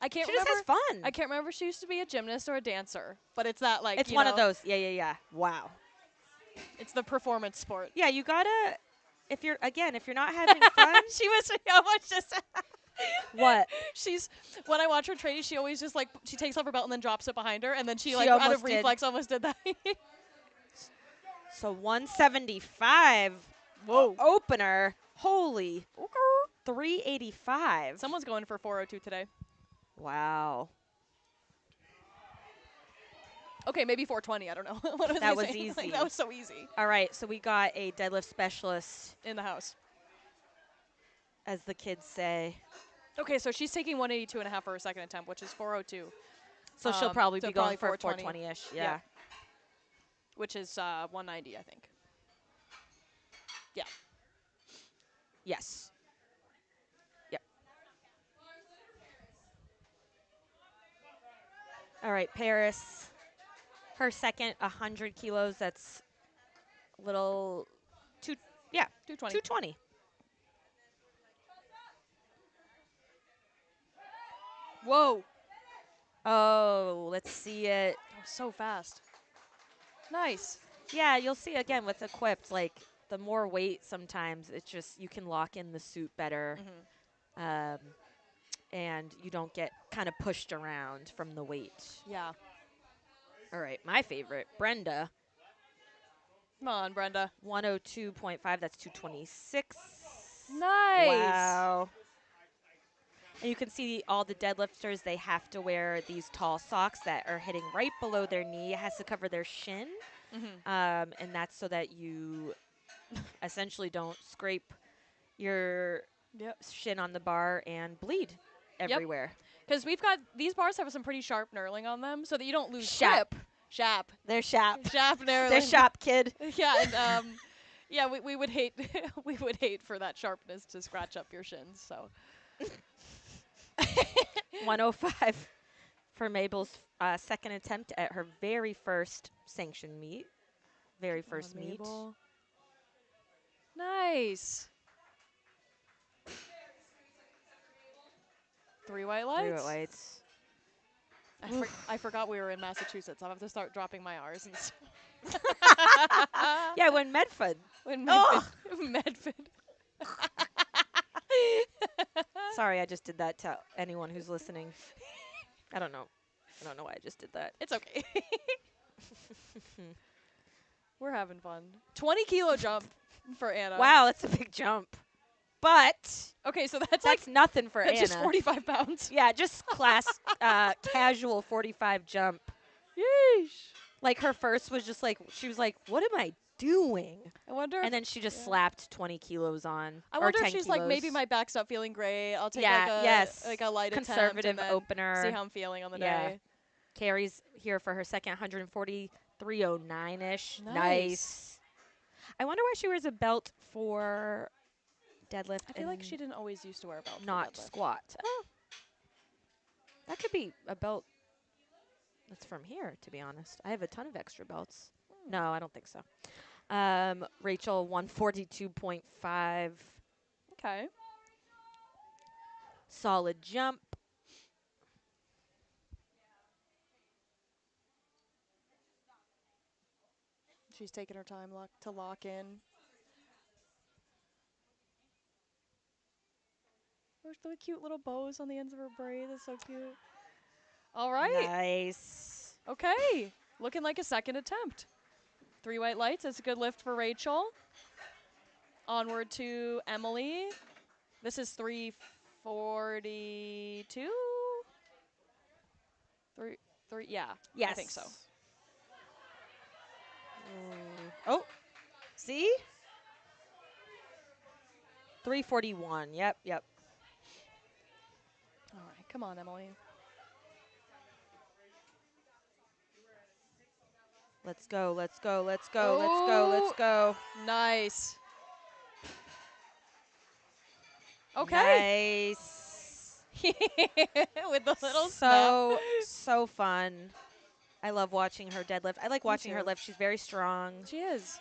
I can't She remember. just has fun. I can't remember if she used to be a gymnast or a dancer, but it's that like It's you one know, of those. Yeah. Wow. It's the performance sport. Yeah, you gotta. If you're not having fun, She was almost just. what? She's when I watch her training, she always just like she takes off her belt and then drops it behind her, and then she She like out almost of did. reflex almost did that. So 175. Whoa. Opener. Holy. 385. Someone's going for 402 today. Wow. Okay, maybe 420. I don't know. What was That I was saying? Like, easy. that was so easy All right, so we got a deadlift specialist, in the house. as the kids say. Okay, so she's taking 182 and a half for her second attempt, which is 402, So she'll probably so be going probably for 420. 420-ish. Yeah. Yeah. which is 190, I think. Yeah. Yes. Yep. All right, Paris. Her second 100 kilos. That's a little 220. 220. Whoa. Oh, let's see it. That was so fast. Nice. Yeah, you'll see again with equipped, like the more weight sometimes it's just you can lock in the suit better. And you don't get kind of pushed around from the weight. Yeah. All right, my favorite, Brenda, Come on, Brenda. 102.5, that's 226. Nice. Wow. And you can see all the deadlifters, they have to wear these tall socks that are hitting right below their knee. It has to cover their shin. And that's so that you essentially don't scrape your shin on the bar and bleed everywhere. Because we've got these bars have some pretty sharp knurling on them, so that you don't lose Sharp. grip. Sharp. They're sharp. Sharp knurling. They're sharp, kid. Yeah, and yeah, we would hate we would hate for that sharpness to scratch up your shins. So 105 for Mabel's second attempt at her very first sanctioned meet. Very first meet. Nice. 3 white lights. 3 white lights. I forgot we were in Massachusetts. I'll have to start dropping my R's. And Yeah, when Medford. when Oh. Medford. Sorry, I just did that to anyone who's listening. I don't know. I don't know why I just did that. It's okay. We're having fun. 20-kilo jump for Anna. Wow, that's a big jump. But Okay, so that's that's nothing for that's Anna. just 45 pounds. Yeah, just casual 45 jump. Yeesh. Like her first was just like, she was like, what am I doing? I wonder. And then she just slapped 20 kilos on. I or wonder 10 if she's kilos. like, maybe my back's not feeling great. I'll take Yeah, like a light conservative attempt and then opener. see how I'm feeling on the Yeah. day. Carrie's here for her second 143.09-ish. Nice. I wonder why she wears a belt for deadlift I feel and like she didn't always used to wear a belt. not for deadlift. squat. Oh, that could be a belt that's from here, to be honest. I have a ton of extra belts. No, I don't think so. Rachel, 142.5. Okay. Solid jump. She's taking her time to lock in. There's the cute little bows on the ends of her braid. That's so cute. All right. Nice. Okay. Looking like a second attempt. 3 white lights. That's a good lift for Rachel. Onward to Emily. This is 342. Three. Yeah. Yes. I think so. Oh, see? 341. Yep. All right. Come on, Emily. Let's go. Nice. Okay. Nice. With the little snap. So fun. I love watching her deadlift. I like watching her too. lift. She's very strong. She is.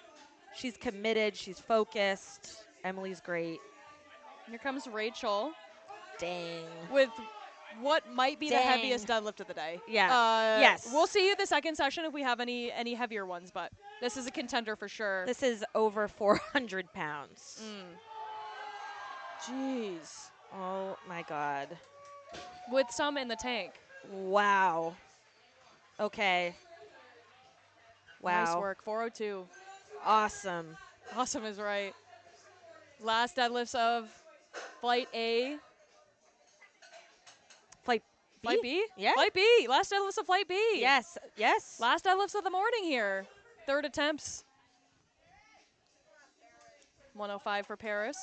She's committed. She's focused. Emily's great. Here comes Rachel Dang. with what might be the Dang. heaviest deadlift of the day. Yeah. Yes. We'll see you the second session if we have any heavier ones, but this is a contender for sure. This is over 400 pounds. Jeez. Oh my God. With some in the tank. Wow. Okay. Wow. Nice work. 402. Awesome. Awesome is right. Last deadlifts of Flight A. Flight B? Flight B? Yeah. Flight B. Last deadlifts of Flight B. Yes. Last deadlifts of the morning here. Third attempts. 105 for Paris.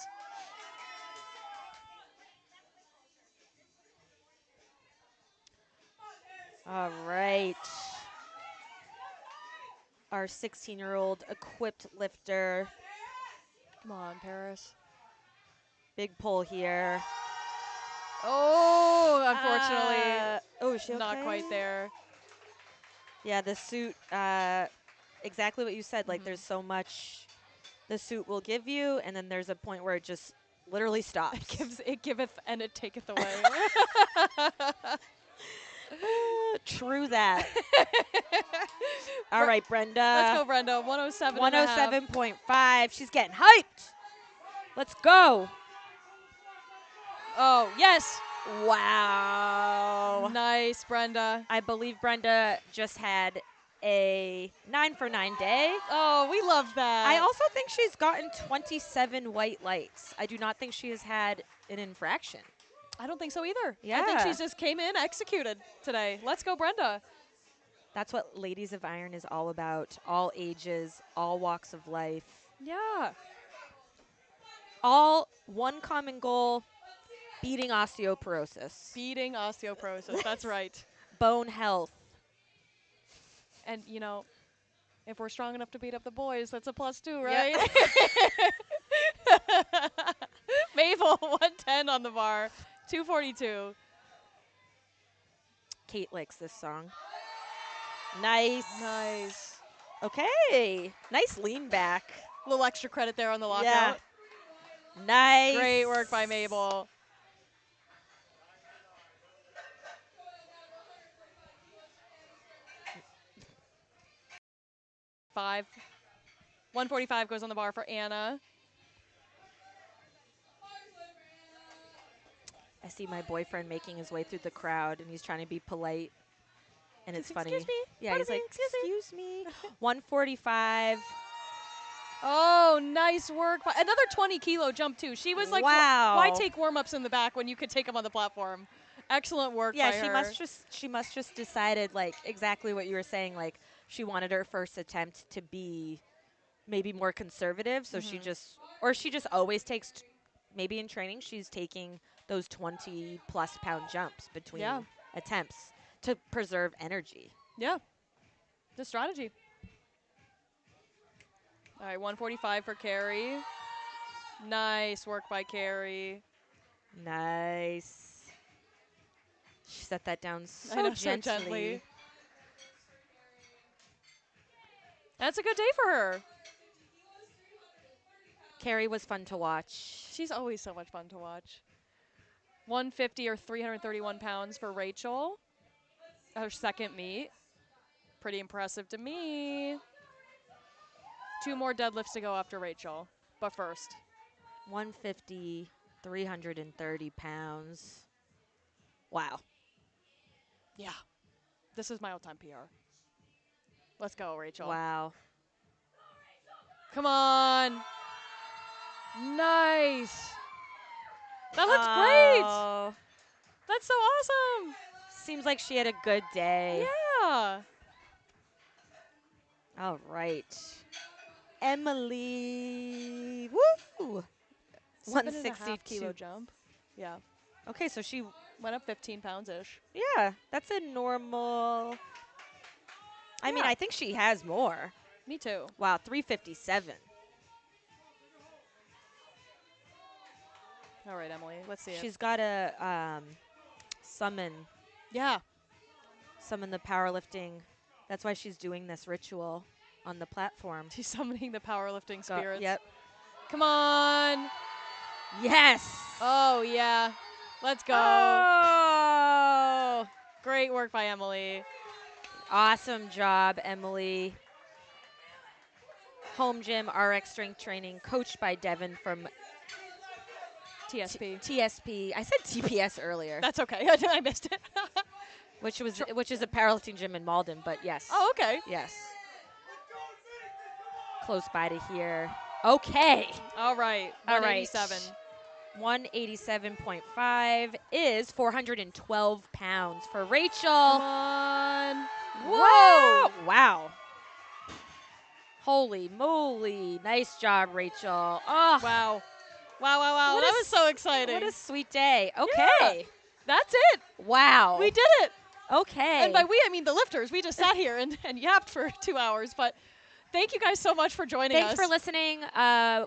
All right. Our 16-year-old equipped lifter. Come on, Paris. Big pull here. Oh, unfortunately. Is she Not okay? quite there. Yeah, the suit, exactly what you said. Like, there's so much the suit will give you, and then there's a point where it just literally stops. It giveth and it taketh away. True that. All right, Brenda. Let's go, Brenda. 107. 107.5. She's getting hyped. Let's go. Oh, yes. Wow. Nice, Brenda. I believe Brenda just had a 9 for 9 day. Oh, we love that. I also think she's gotten 27 white lights. I do not think she has had an infraction. I don't think so either. Yeah. I think she just came in, executed today. Let's go, Brenda. That's what Ladies of Iron is all about. All ages, all walks of life. Yeah. All one common goal, beating osteoporosis. Beating osteoporosis. That's right. Bone health. And, you know, if we're strong enough to beat up the boys, that's a +2, right? Yep. Mabel, 110 on the bar. 242. Kate likes this song. Nice. Nice. Okay. Nice lean back. A little extra credit there on the lockout. Yeah. Nice. Great work by Mabel. Five. 145 goes on the bar for Anna. see my boyfriend making his way through the crowd, and he's trying to be polite, and it's funny. Excuse me. Yeah, Pardon he's me, like, excuse me. excuse me. 145. Oh, nice work. Another 20-kilo jump, too. She was like, Wow. why take warm-ups in the back when you could take them on the platform? Excellent work Yeah, by she her. must just decided, like, exactly what you were saying. Like, she wanted her first attempt to be maybe more conservative, so she just always takes, maybe in training, she's taking those 20-plus pound jumps between Yeah. attempts to preserve energy. Yeah. The strategy. All right, 145 for Carrie. Nice work by Carrie. Nice. She set that down I know, so so gently. gently. That's a good day for her. Carrie was fun to watch. She's always so much fun to watch. 150 or 331 pounds for Rachel. Her second meet. Pretty impressive to me. 2 more deadlifts to go after Rachel. But first. 150, 330 pounds. Wow. Yeah. This is my all-time PR. Let's go, Rachel. Wow. Come on. Nice. That looks great. Oh, That's so awesome. seems like she had a good day. Yeah. All right. Emily. Woo! 7.5 kilo 162. jump. Yeah. Okay, so she, Went up 15 pounds-ish. yeah, that's a normal. I mean, Yeah. I think she has more. Me too. Wow, 357. All right, Emily. Let's see it. She's got to summon Yeah. the powerlifting. That's why she's doing this ritual on the platform. She's summoning the powerlifting Go- spirits. Yep. Come on. Yes. Oh, yeah. Let's go. Oh. Great work by Emily. Awesome job, Emily. Home gym, RX strength training, coached by Devin from TSP. TSP. I said TPS earlier, That's okay. I missed it. which is a powerlifting gym in Malden, but yes. Oh, okay. Yes. Close by to here. Okay. All right. All right. 187. 187.5 is 412 pounds for Rachel. Come on. Whoa! Wow. Holy moly. Nice job, Rachel. Oh, Wow. Wow. What That a was so exciting. what a sweet day. Okay. That's it. Wow. We did it. Okay. And by we, I mean the lifters. We just sat here and yapped for 2 hours. But thank you guys so much for joining us. Thanks for listening.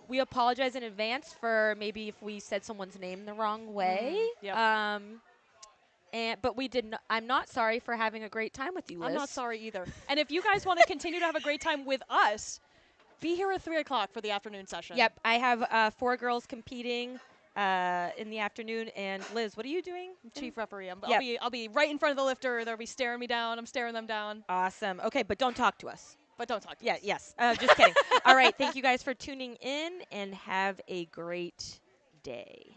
We apologize in advance for maybe if we said someone's name the wrong way. Yep. But we did. I'm not sorry for having a great time with you, Liz. I'm not sorry either. And if you guys want to continue to have a great time with us, be here at 3 o'clock for the afternoon session. Yep, I have 4 girls competing in the afternoon. And Liz, what are you doing? Chief referee. Yep. I'll be right in front of the lifter. They'll be staring me down. I'm staring them down. Awesome. Okay, but don't talk to us. But don't talk to Yeah. us. Yes. Just kidding. All right. Thank you guys for tuning in, and have a great day.